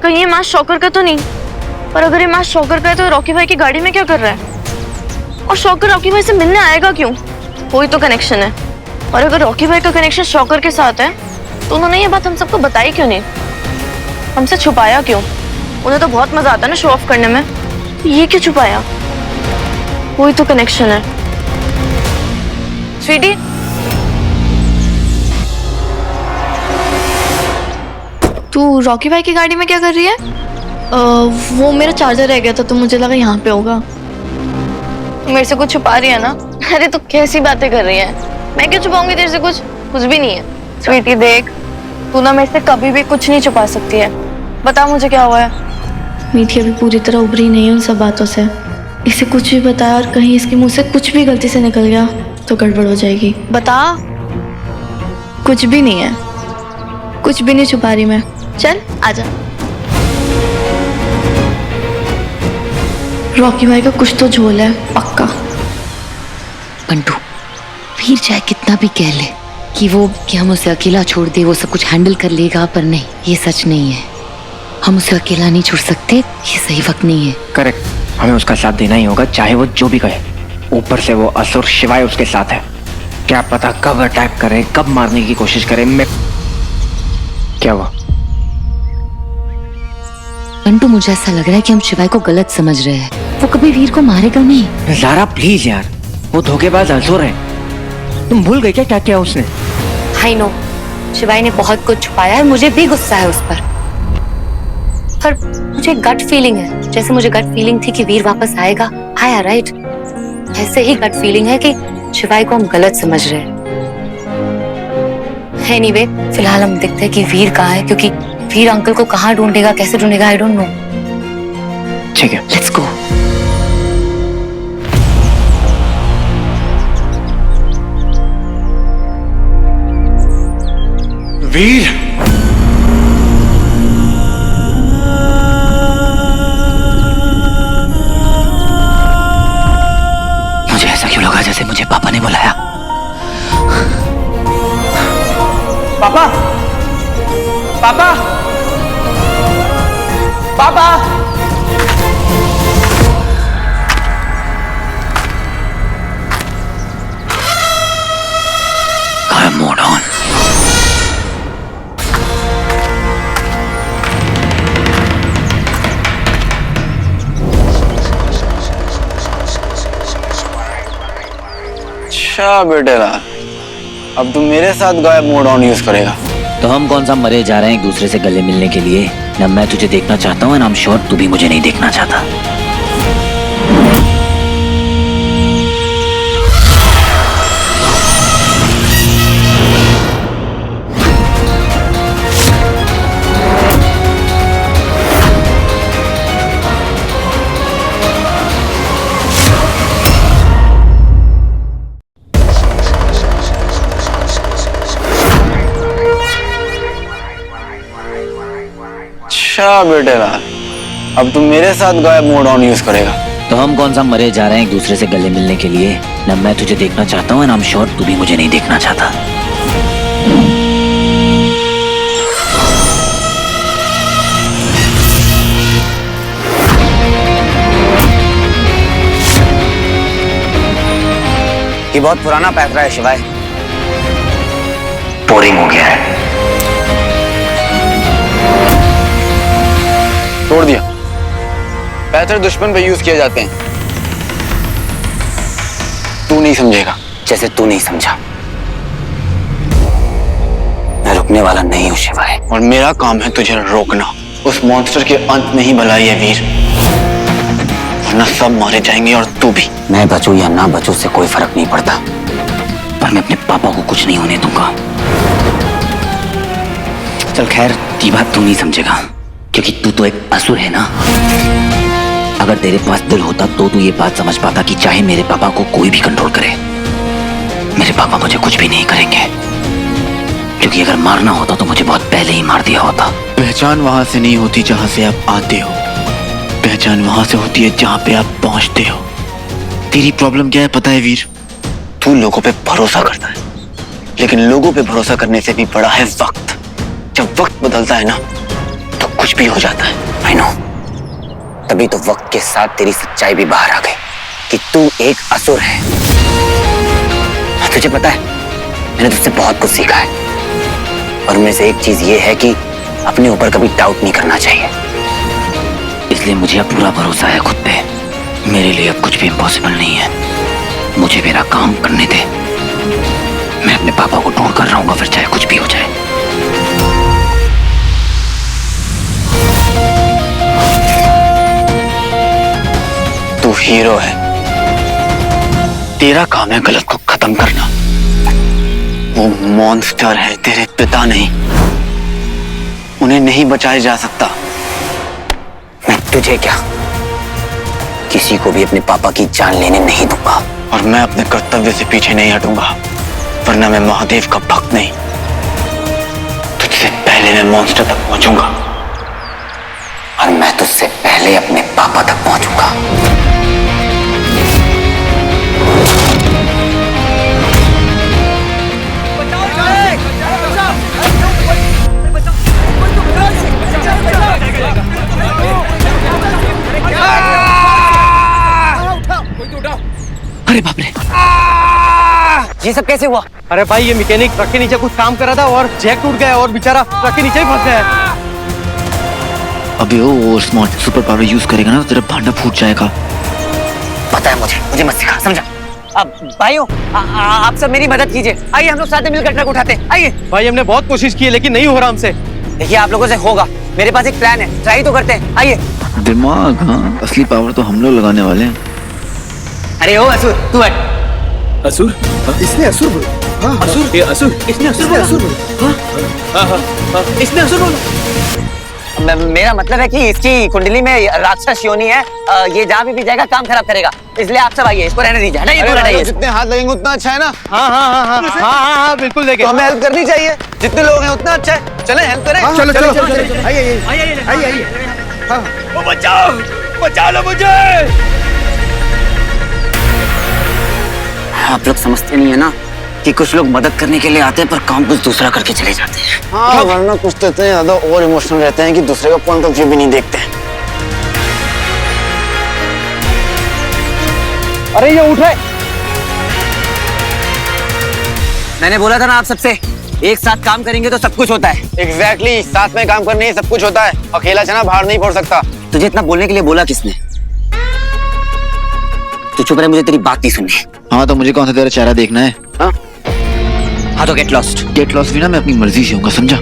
कहीं ये मास्क शॉकर का तो नहीं? पर अगर ये मास्क शॉकर का है तो रॉकी भाई की गाड़ी में क्या कर रहा है? और शॉकर रॉकी भाई से मिलने आएगा क्यों? कोई तो कनेक्शन है। और अगर रॉकी भाई का कनेक्शन शॉकर के साथ है तो उन्होंने ये बात हम सबको बताई क्यों नहीं? हमसे छुपाया क्यों? उन्हें तो बहुत मजा आता है ना शो ऑफ करने में, ये क्यों छुपाया? कोई तो कनेक्शन है। स्वीटी, तू रॉकी भाई की गाड़ी में क्या कर रही है? वो मेरा चार्जर रह गया था तो मुझे लगा यहाँ पे होगा। मेरे से कुछ छुपा रही है ना? अरे तू कैसी बातें कर रही है? मैं क्यों छुपाऊंगी तेरे से कुछ? कुछ भी नहीं है। स्वीटी देख, तू ना मेरे से कभी भी कुछ नहीं छुपा सकती है। बता मुझे क्या हुआ है? मीठी अभी पूरी तरह उभरी नहीं है उन सब बातों से, इसे कुछ भी बताया और कहीं इसके मुंह से कुछ भी गलती से निकल गया तो गड़बड़ हो जाएगी। बता। कुछ भी नहीं है, कुछ भी नहीं छुपा रही मैं। चल आजा। रॉकी भाई का कुछ तो झोल है पक्का। बंटू, वीर चाहे कितना भी कह ले कि हम उसे अकेला छोड़ दे, वो सब कुछ हैंडल कर लेगा, पर नहीं, ये सच नहीं है। हम उसे अकेला नहीं छोड़ सकते, ये सही वक्त नहीं है। करेक्ट, हमें उसका साथ देना ही होगा चाहे वो जो भी कहे। ऊपर से वो असुर शिवाय उसके साथ है। क्या पता कब अटैक करे, कब मारने की कोशिश करे। मैं क्या हुआ? बंटू, मुझे ऐसा लग रहा है कि हम शिवाय को गलत समझ रहे हैं। वो कभी वीर को मारेगा नहीं। ज़ारा प्लीज यार, वो धोखेबाज असुर है। तुम भूल गई क्या क्या किया उसने? आई नो, शिवाय ने बहुत कुछ छुपाया है, मुझे भी गुस्सा है उस पर मुझे गट फीलिंग है, जैसे मुझे गट फीलिंग थी कि वीर वापस आएगा, आया राइट, ऐसे ही गट फीलिंग है कि शिवाय को हम गलत समझ रहे हैं। एनीवे, फिलहाल हम देखते हैं कि वीर कहाँ है, क्योंकि वीर अंकल को कहाँ ढूंढेगा, कैसे ढूंढेगा, आई डोंट नो। ठीक है, लेट्स गो। वीर, मुझे ऐसा क्यों लगा जैसे मुझे पापा ने बुलाया। पापा, पापा, पापा। Come on. अच्छा बेटे लाल, अब तुम मेरे साथ गायब मोड ऑन यूज करेगा? तो हम कौन सा मरे जा रहे हैं एक दूसरे से गले मिलने के लिए? ना मैं तुझे देखना चाहता हूँ, ना I'm sure तू भी मुझे नहीं देखना चाहता। अच्छा बेटे लाल, अब तुम मेरे साथ गायब मोड ऑन यूज करेगा? तो हम कौन सा मरे जा रहे हैं एक दूसरे से गले मिलने के लिए? ना मैं तुझे देखना चाहता हूँ, ना I'm sure तू भी मुझे नहीं देखना चाहता। ये बहुत पुराना पैतरा है शिवाय, बोरिंग हो गया है। तोड़ दिया। पैतरे दुश्मन पे यूज किए जाते हैं, तू नहीं समझेगा। जैसे तू नहीं समझा। मैं रुकने वाला नहीं हूँ शिवाय। और मेरा काम है तुझे रोकना। उस मॉन्स्टर के अंत में ही भलाई है वीर, वरना सब मारे जाएंगे और तू भी। मैं बचूं या ना बचूं से कोई फर्क नहीं पड़ता, पर मैं अपने पापा को कुछ नहीं होने दूंगा। चल खैर, ये बात तू नहीं समझेगा, क्योंकि तू तो एक असुर है ना। अगर तेरे पास दिल होता तो तू ये बात समझ पाता कि चाहे मेरे पापा को कोई भी कंट्रोल करे, मेरे पापा मुझे कुछ भी नहीं करेंगे, क्योंकि अगर मारना होता तो मुझे बहुत पहले ही मार दिया होता। पहचान वहां से नहीं होती जहां से आप आते हो, पहचान वहां से होती है जहां पे आप पहुंचते हो। तेरी प्रॉब्लम क्या है पता है वीर? तू लोगों पे भरोसा करता है, लेकिन लोगों पे भरोसा करने से भी बड़ा है वक्त। जब वक्त बदलता है ना, तो कुछ भी हो जाता है। आई नो, तभी तो वक्त के साथ तेरी सच्चाई भी बाहर आ गई कि तू एक असुर है। तुझे पता है, मैंने तुझसे बहुत कुछ सीखा है, और उनमें से एक चीज ये है कि अपने ऊपर कभी डाउट नहीं करना चाहिए। इसलिए मुझे अब पूरा भरोसा है खुद पे। मेरे लिए अब कुछ भी इम्पॉसिबल नहीं है। मुझे मेरा काम करने दे। मैं अपने पापा को ढूंढ कर रहूंगा, फिर चाहे कुछ भी हो जाए। तू हीरो है, तेरा काम है गलत को खत्म करना। वो मॉन्स्टर है, तेरे पिता नहीं। उन्हें नहीं बचाया जा सकता। मैं तुझे क्या, किसी को भी अपने पापा की जान लेने नहीं दूंगा। और मैं अपने कर्तव्य से पीछे नहीं हटूंगा, वरना मैं महादेव का भक्त नहीं। तुझसे पहले मैं मॉन्स्टर तक पहुंचूंगा, और मैं तुझसे पहले अपने पापा तक पहुंचूंगा। अरे बाप रे, ये सब कैसे हुआ? अरे भाई, ये मैकेनिक ट्रक के नीचे कुछ काम कर रहा था और जैक टूट गया और बेचारा ट्रक के नीचे ही फंस गया है। अबे वो स्मार्ट सुपर पावर यूज करेगा ना तो तेरा भांडा फूट जाएगा। पता है मुझे मत सिखा, समझा? अब भाइयों, आप सब मेरी मदद कीजिए। आइए हम लोग साथ में मिलकर ट्रक उठाते हैं। आइए भाई, हमने बहुत कोशिश की है लेकिन नहीं हो रहा हमसे। देखिए, आप लोगों से होगा। मेरे पास एक प्लान है, ट्राई तो करते हैं। आइए। दिमाग, हाँ, असली पावर तो हम लोग लगाने वाले हैं। अरे ओ असुर, तू हट। असुर? इसने असुर बोला? हाँ, असुर? ये असुर? इसने असुर बोला? इसने असुर बोला? मेरा मतलब है कि इसकी कुंडली में राक्षस योनि है। ये जहाँ भी जाएगा काम खराब करेगा, इसलिए आप सब आइए, इसको रहने दीजिए। हटाइए, जितने हाथ लगेंगे उतना अच्छा है ना? हाँ, बिल्कुल देखें। तो हमें हेल्प करनी चाहिए। जितने लोग हैं उतना अच्छा है। चले हेल्प करें। चलो चलो चलो, आइए। बचा लो मुझे। आप लोग समझते नहीं है ना कि कुछ लोग मदद करने के लिए आते हैं पर काम कुछ दूसरा करके चले जाते हैं। हाँ, वरना कुछ तो इतने ज्यादा और इमोशनल रहते हैं कि दूसरे का पॉइंट ऑफ व्यू भी नहीं देखते। अरे ये उठे। मैंने बोला था ना आप सबसे, एक साथ काम करेंगे तो सब कुछ होता है। एग्जैक्टली, साथ में काम करने ही सब कुछ होता है। अकेला चना बाहर नहीं फोड़ सकता। तुझे इतना बोलने के लिए बोला किसने? तू चुप रहे, मुझे तेरी बात नहीं सुननी। हाँ, तो मुझे कौन सा तेरा चेहरा देखना है? हाँ तो गेट लॉस्ट भी ना, मैं अपनी मर्जी से हूँ, समझा?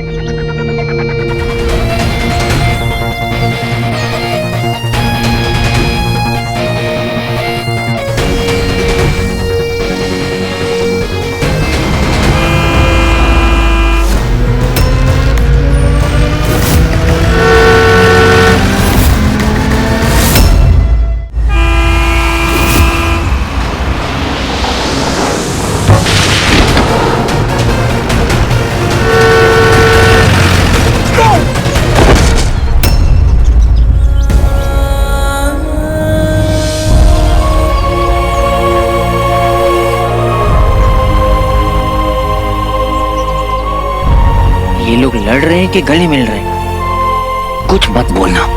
ये लोग लड़ रहे हैं कि गले मिल रहे हैं? कुछ मत बोलना।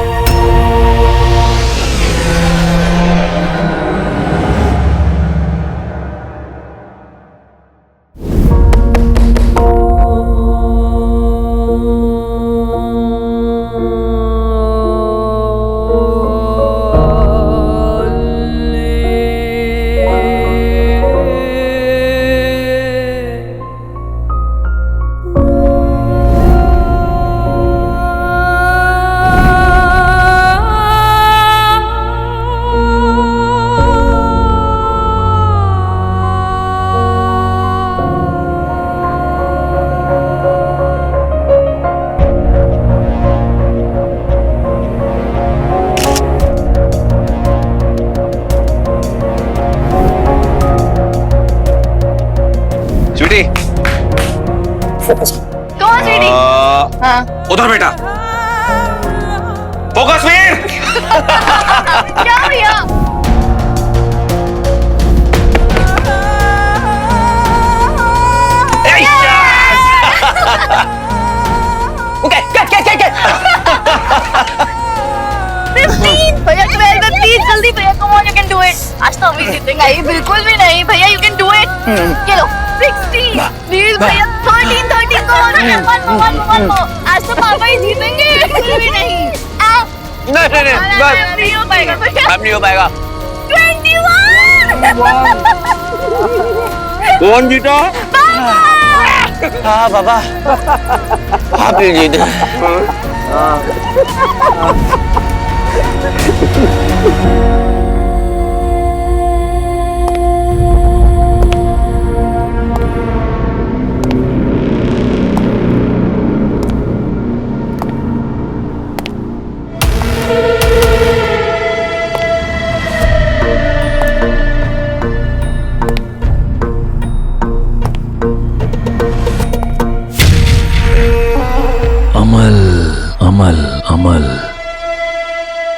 कौन सी? हाँ, उधर बेटा, फोकस वीर। क्या भैया? भैया 12 प्लीज जल्दी भैया, come on, you can do it. आज तो अभी जीतेंगे। नहीं, बिल्कुल भी नहीं भैया, यू कैन डू इट। ये लो 16 प्लीज भैया, 13 कम ऑन, आज तो पापा ही जीतेंगे। बिल्कुल भी नहीं। नहीं, नहीं हो पाएगा भैया, अब नहीं हो पाएगा। 21। कौन जीता? हाँ बाबा, आप ही जीते।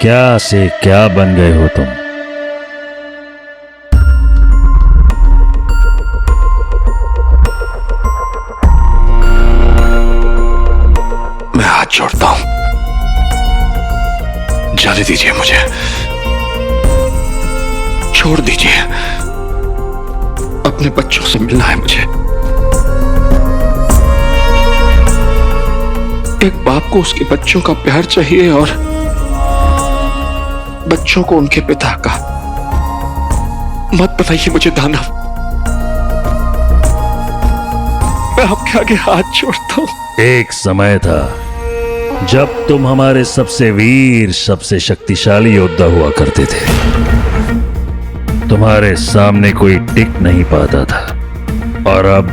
क्या से क्या बन गए हो तुम? मैं हाथ जोड़ता हूं, जाने दीजिए मुझे, छोड़ दीजिए। अपने बच्चों से मिलना है मुझे। एक बाप को उसके बच्चों का प्यार चाहिए और बच्चों को उनके पिता का। मत बताइए मुझे दानव, मैं आपके आगे हाथ जोड़ता हूं। एक समय था जब तुम हमारे सबसे वीर, सबसे शक्तिशाली योद्धा हुआ करते थे। तुम्हारे सामने कोई टिक नहीं पाता था, और अब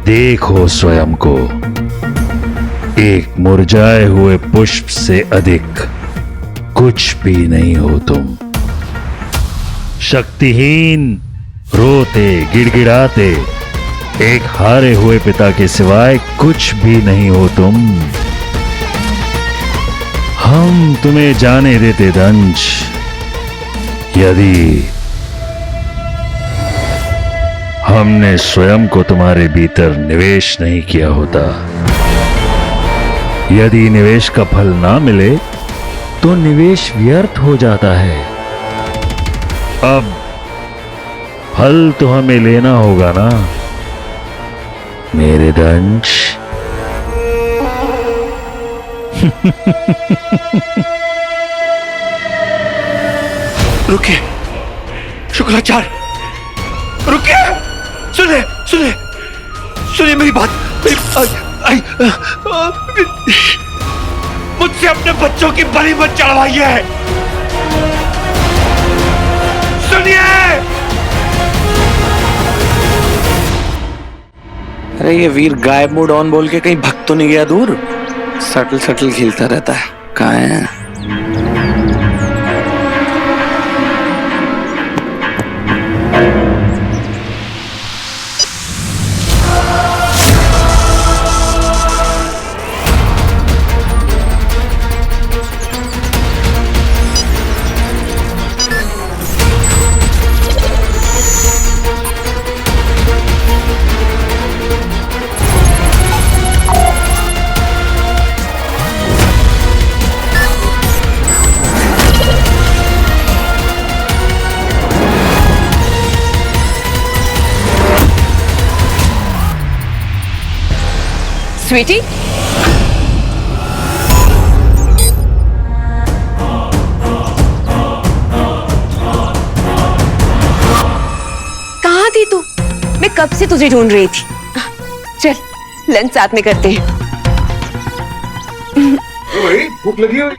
देखो स्वयं को, एक मुरझाए हुए पुष्प से अधिक कुछ भी नहीं हो तुम। शक्तिहीन, रोते गिड़गिड़ाते, एक हारे हुए पिता के सिवाय कुछ भी नहीं हो तुम। हम तुम्हें जाने देते दंश, यदि हमने स्वयं को तुम्हारे भीतर निवेश नहीं किया होता। यदि निवेश का फल ना मिले तो निवेश व्यर्थ हो जाता है। अब फल तो हमें लेना होगा ना मेरे दंश। रुकिए शुक्राचार्य, रुकिए, सुनिए सुनिए सुनिए मेरी बात। मुझसे अपने बच्चों की बलि मत चढ़वाइए। सुनिए। अरे ये वीर गायब मोड ऑन बोल के कहीं भग तो नहीं गया दूर? सटल सटल खेलता रहता है, कहाँ है? स्वीटी, कहाँ थी तू? मैं कब से तुझे ढूंढ रही थी। चल लंच साथ में करते हैं। भूख लगी हुई,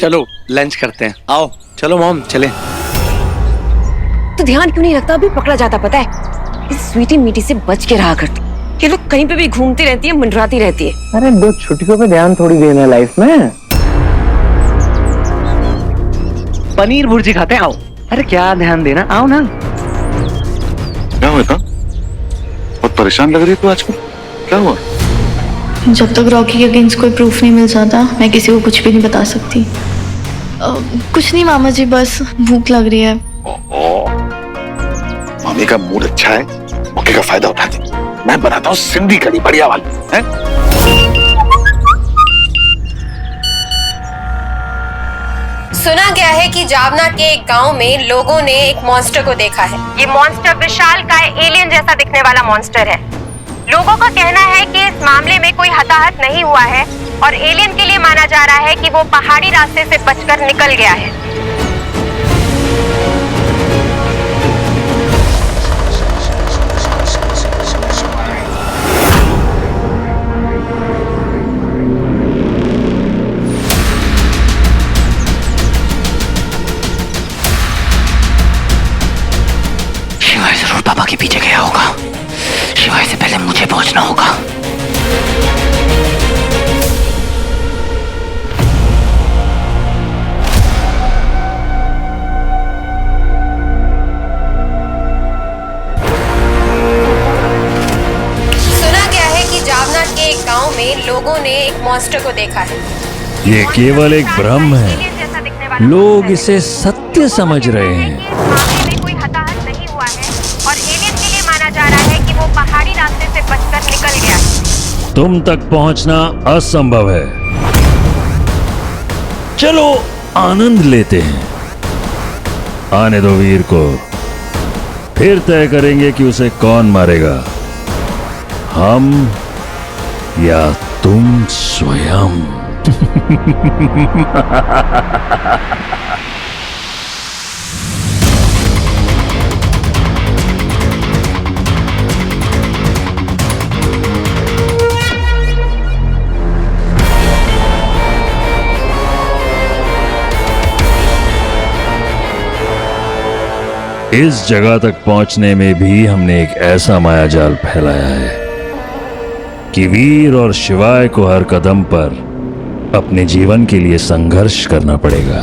चलो लंच करते हैं। आओ चलो मॉम चले। तो ध्यान क्यों नहीं रखता? अभी पकड़ा जाता पता है। इस स्वीटी मीटी से बच के रहा करती। ये लोग कहीं पे भी घूमती रहती है, मंडराती रहती है। अरे 2 छुट्टियों पे ध्यान थोड़ी देना है लाइफ में। पनीर भुर्जी खाते हैं, आओ। अरे क्या ध्यान देना, आओ ना। क्या हुआ था? बहुत परेशान लग रही है तू आजकल, क्या हुआ? जब तक रॉकी के अगेंस्ट कोई प्रूफ नहीं मिल जाता, मैं किसी को कुछ भी नहीं बता सकती। कुछ नहीं मामा जी, बस भूख लग रही है। मामी का मूड अच्छा है, मौके का फायदा उठाती। मैं बनाता हूँ सिंधी कढ़ी बढ़िया वाली है? सुना गया है कि जावना के एक गांव में लोगों ने एक मॉन्स्टर को देखा है। ये मॉन्स्टर विशालकाय एलियन जैसा दिखने वाला मॉन्स्टर है। लोगों का कहना है कि इस मामले में कोई हताहत नहीं हुआ है और एलियन के लिए माना जा रहा है कि वो पहाड़ी रास्ते से बचकर निकल गया है। शिवाय जरूर पापा के पीछे गया होगा। शिवाय से पहले मुझे पहुंचना होगा। सुना गया है कि जावना के एक गांव में लोगों ने एक मॉन्स्टर को देखा है। ये केवल एक भ्रम है। लोग इसे सत्य समझ रहे हैं। मामले में कोई हताहत नहीं हुआ है और एलियन के लिए माना जा रहा है कि वो पहाड़ी रास्ते से बचकर निकल गया। तुम तक पहुंचना असंभव है। चलो आनंद लेते हैं। आने दो वीर को, फिर तय करेंगे कि उसे कौन मारेगा, हम या तुम स्वयं। इस जगह तक पहुंचने में भी हमने एक ऐसा मायाजाल फैलाया है कि वीर और शिवाय को हर कदम पर अपने जीवन के लिए संघर्ष करना पड़ेगा,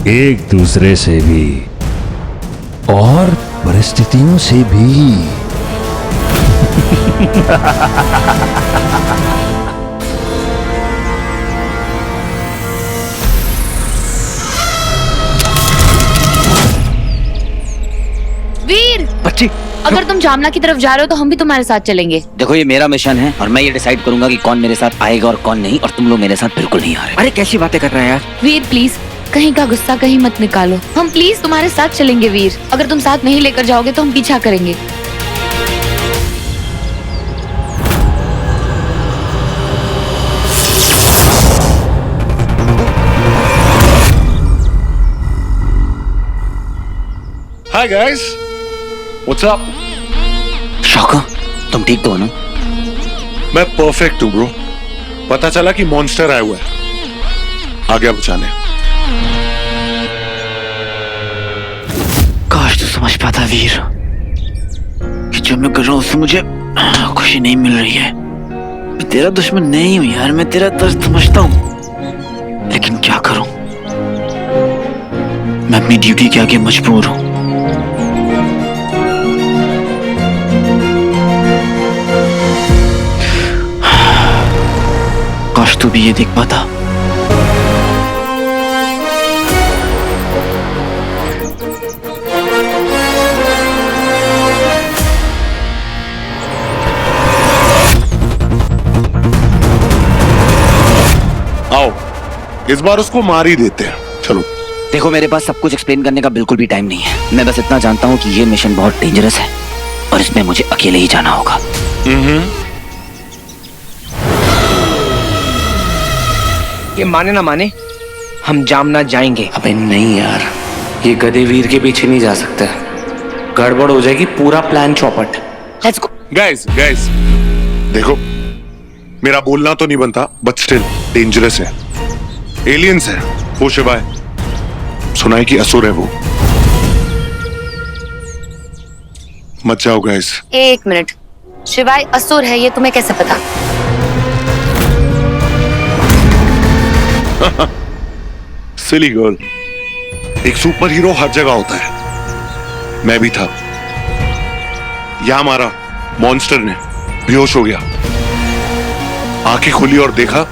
एक दूसरे से भी और परिस्थितियों से भी। वीर, बच्ची, अगर तुम जामना की तरफ जा रहे हो तो हम भी तुम्हारे साथ चलेंगे। देखो ये मेरा मिशन है और मैं ये डिसाइड करूंगा कि कौन मेरे साथ आएगा और कौन नहीं, और तुम लोग मेरे साथ बिल्कुल नहीं आ रहे। अरे कैसी बातें कर रहे हैं यार। वीर प्लीज, कहीं का गुस्सा कहीं मत निकालो। हम प्लीज तुम्हारे साथ चलेंगे वीर। अगर तुम साथ नहीं लेकर जाओगे तो हम पीछा करेंगे। Hi guys, what's up? शौको, तुम ठीक तो हो ना? मैं परफेक्ट हूँ ब्रो। पता चला कि मॉन्स्टर आया हुआ है, आ गया बचाने। काश तू समझ पाता वीर कि जो मैं कर रहा हूँ उससे मुझे खुशी नहीं मिल रही है। मैं तेरा दुश्मन नहीं हूँ यार, मैं तेरा दर्द समझता हूँ, लेकिन क्या करूं, मैं अपनी ड्यूटी के आगे मजबूर हूं। काश तू भी ये देख पाता। आओ, इस बार उसको मार ही देते हैं। चलो। देखो मेरे पास सब कुछ एक्सप्लेन करने का बिल्कुल भी टाइम नहीं है। मैं बस इतना जानता हूँ कि ये मिशन बहुत डेंजरस है और इसमें मुझे अकेले ही जाना होगा। ये माने ना माने, हम जामना जाएंगे। अबे नहीं यार, ये गधे वीर के पीछे नहीं जा सकते, गड़बड़ हो जाएगी, पूरा प्लान चौपट। Let's go. गाइस गाइस, देखो मेरा बोलना तो नहीं बनता, बट स्टिल डेंजरस है। एलियंस है वो, शिवाय सुना है कि असुर है वो। मत जाओ गाइस। एक मिनट, शिवाय असुर है ये तुम्हें कैसे पता? सिली गर्ल, एक सुपर हीरो हर जगह होता है। मैं भी था। यहां मारा मॉन्स्टर ने, बेहोश हो गया। आंखें खुली और देखा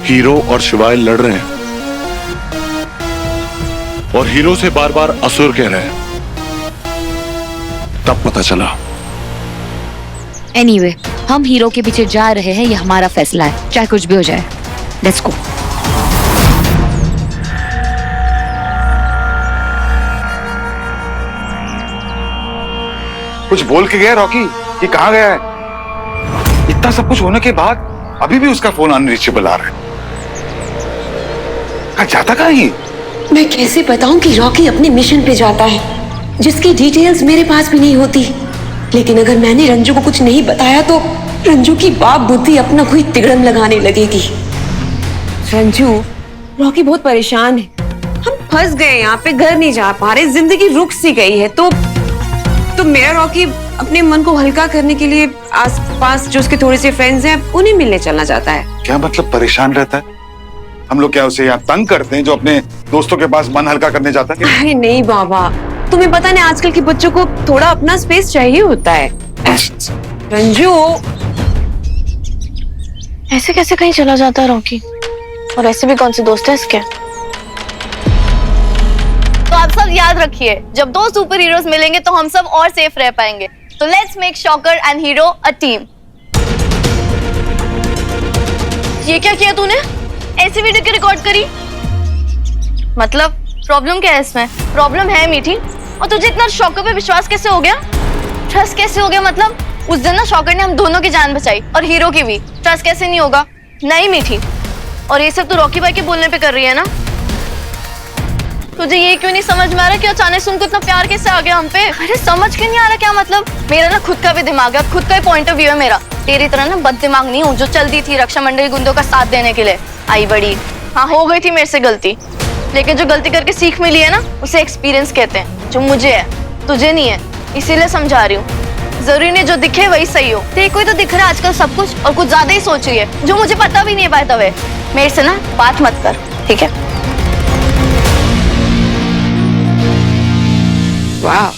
हीरो और शिवाय लड़ रहे हैं, और हीरो से बार बार असुर कह रहे हैं। तब पता चला। एनीवे, हम हीरो के पीछे जा रहे हैं, ये हमारा फैसला है, चाहे कुछ भी हो जाए। Let's go. कुछ बोल के गया रॉकी? ये कहाँ गया है? इतना सब कुछ होने के बाद अभी भी उसका फोन अनरीचेबल आ रहा है। जाता कहाँ है? मैं कैसे बताऊं कि रॉकी अपने मिशन पे जाता है, जिसकी डिटेल्स मेरे पास भी नहीं होती। लेकिन अगर मैंने रंजू को कुछ नहीं बताया तो रंजू की बाप बुद्धि अपना कोई तिगड़म लगाने लगेगी। रंजू, रॉकी बहुत परेशान है। हम फंस गए यहाँ पे, घर नहीं जा पा रहे, जिंदगी रुक सी गई है। तो मेरा रॉकी अपने मन को हल्का करने के लिए आसपास जो उसके थोड़े से फ्रेंड्स हैं उन्हें मिलने चलना चाहता है। क्या मतलब परेशान रहता है? हम लोग क्या उसे यहाँ तंग करते हैं जो अपने दोस्तों के पास मन हल्का करने जाता है? अरे नहीं बाबा, तुम्हें पता नहीं आजकल के बच्चों को थोड़ा अपना स्पेस चाहिए होता है। रंजू, ऐसे कैसे कहीं चला जाता है रॉकी? और ऐसे भी कौन से दोस्त है इसके? तो आप सब याद रखिए, जब दो सुपर हीरोज मिलेंगे तो हम सब और सेफ रह पाएंगे। तो let's make shocker and hero a team. ये क्या किया तूने? ऐसी वीडियो क्यों रिकॉर्ड करी? मतलब प्रॉब्लम क्या है इसमें? प्रॉब्लम है मीठी। और तुझे इतना शॉकर पे विश्वास कैसे हो गया? ट्रस्ट कैसे हो गया? मतलब उस दिन ना शॉकर ने हम दोनों की जान बचाई और हीरो की भी। ट्रस्ट कैसे नहीं होगा? नहीं मीठी। और ये सब तो रॉकी भाई के बोलने पे कर रही है ना? तुझे ये क्यों नहीं समझ में आ रहा कि अचानक से उनको इतना प्यार कैसे आ गया हम पे? अरे समझ क्यों नहीं आ रहा? क्या मतलब? मेरा ना खुद का भी दिमाग है, खुद का ही पॉइंट ऑफ व्यू है मेरा। तेरी तरह ना बद दिमाग नहीं हूँ जो चलती थी रक्षामंडल गुंडों का साथ देने के लिए। आई बड़ी, हाँ हो गई थी मेरे से गलती, लेकिन जो गलती करके सीख मिली है ना उसे एक्सपीरियंस कहते हैं, जो मुझे है तुझे नहीं है, इसीलिए समझा रही हूँ। जरूरी नहीं जो दिखे वही सही हो। तेरे को ही तो दिख रहा है आजकल सब कुछ, और कुछ ज्यादा ही सोच रही है जो मुझे पता भी नहीं है। बाय द वे, मेरे से ना बात मत कर, ठीक है? वाह,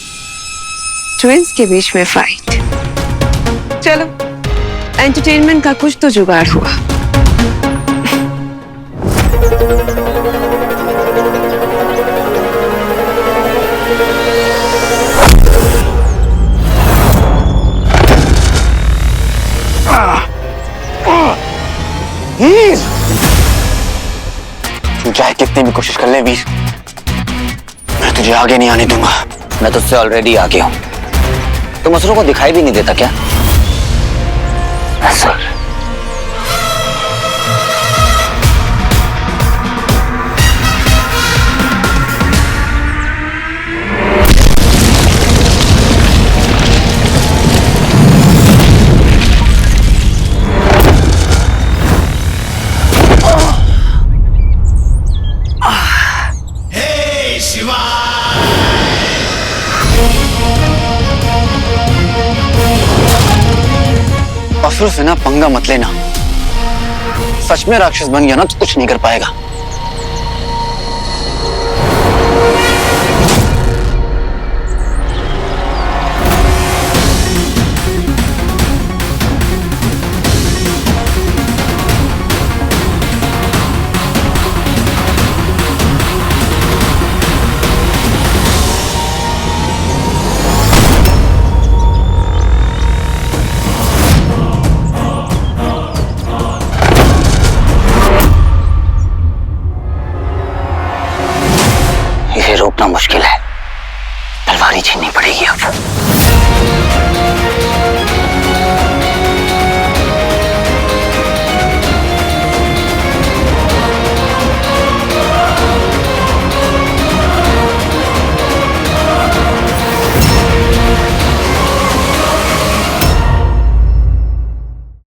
ट्विंस के बीच में फाइट। चलो, एंटरटेनमेंट का कुछ तो जुगाड़ हुआ। वीर, तू चाहे कितनी भी कोशिश कर ले वीर, मैं तुझे आगे नहीं आने दूंगा। मैं तुझसे ऑलरेडी आगे हूं। तुम असुरों को दिखाई भी नहीं देता क्या? असुर, असुर से ना पंगा मत लेना। सच में राक्षस बन गया ना तो कुछ नहीं कर पाएगा। इसे रोकना मुश्किल है, तलवार ही छीननी पड़ेगी अब।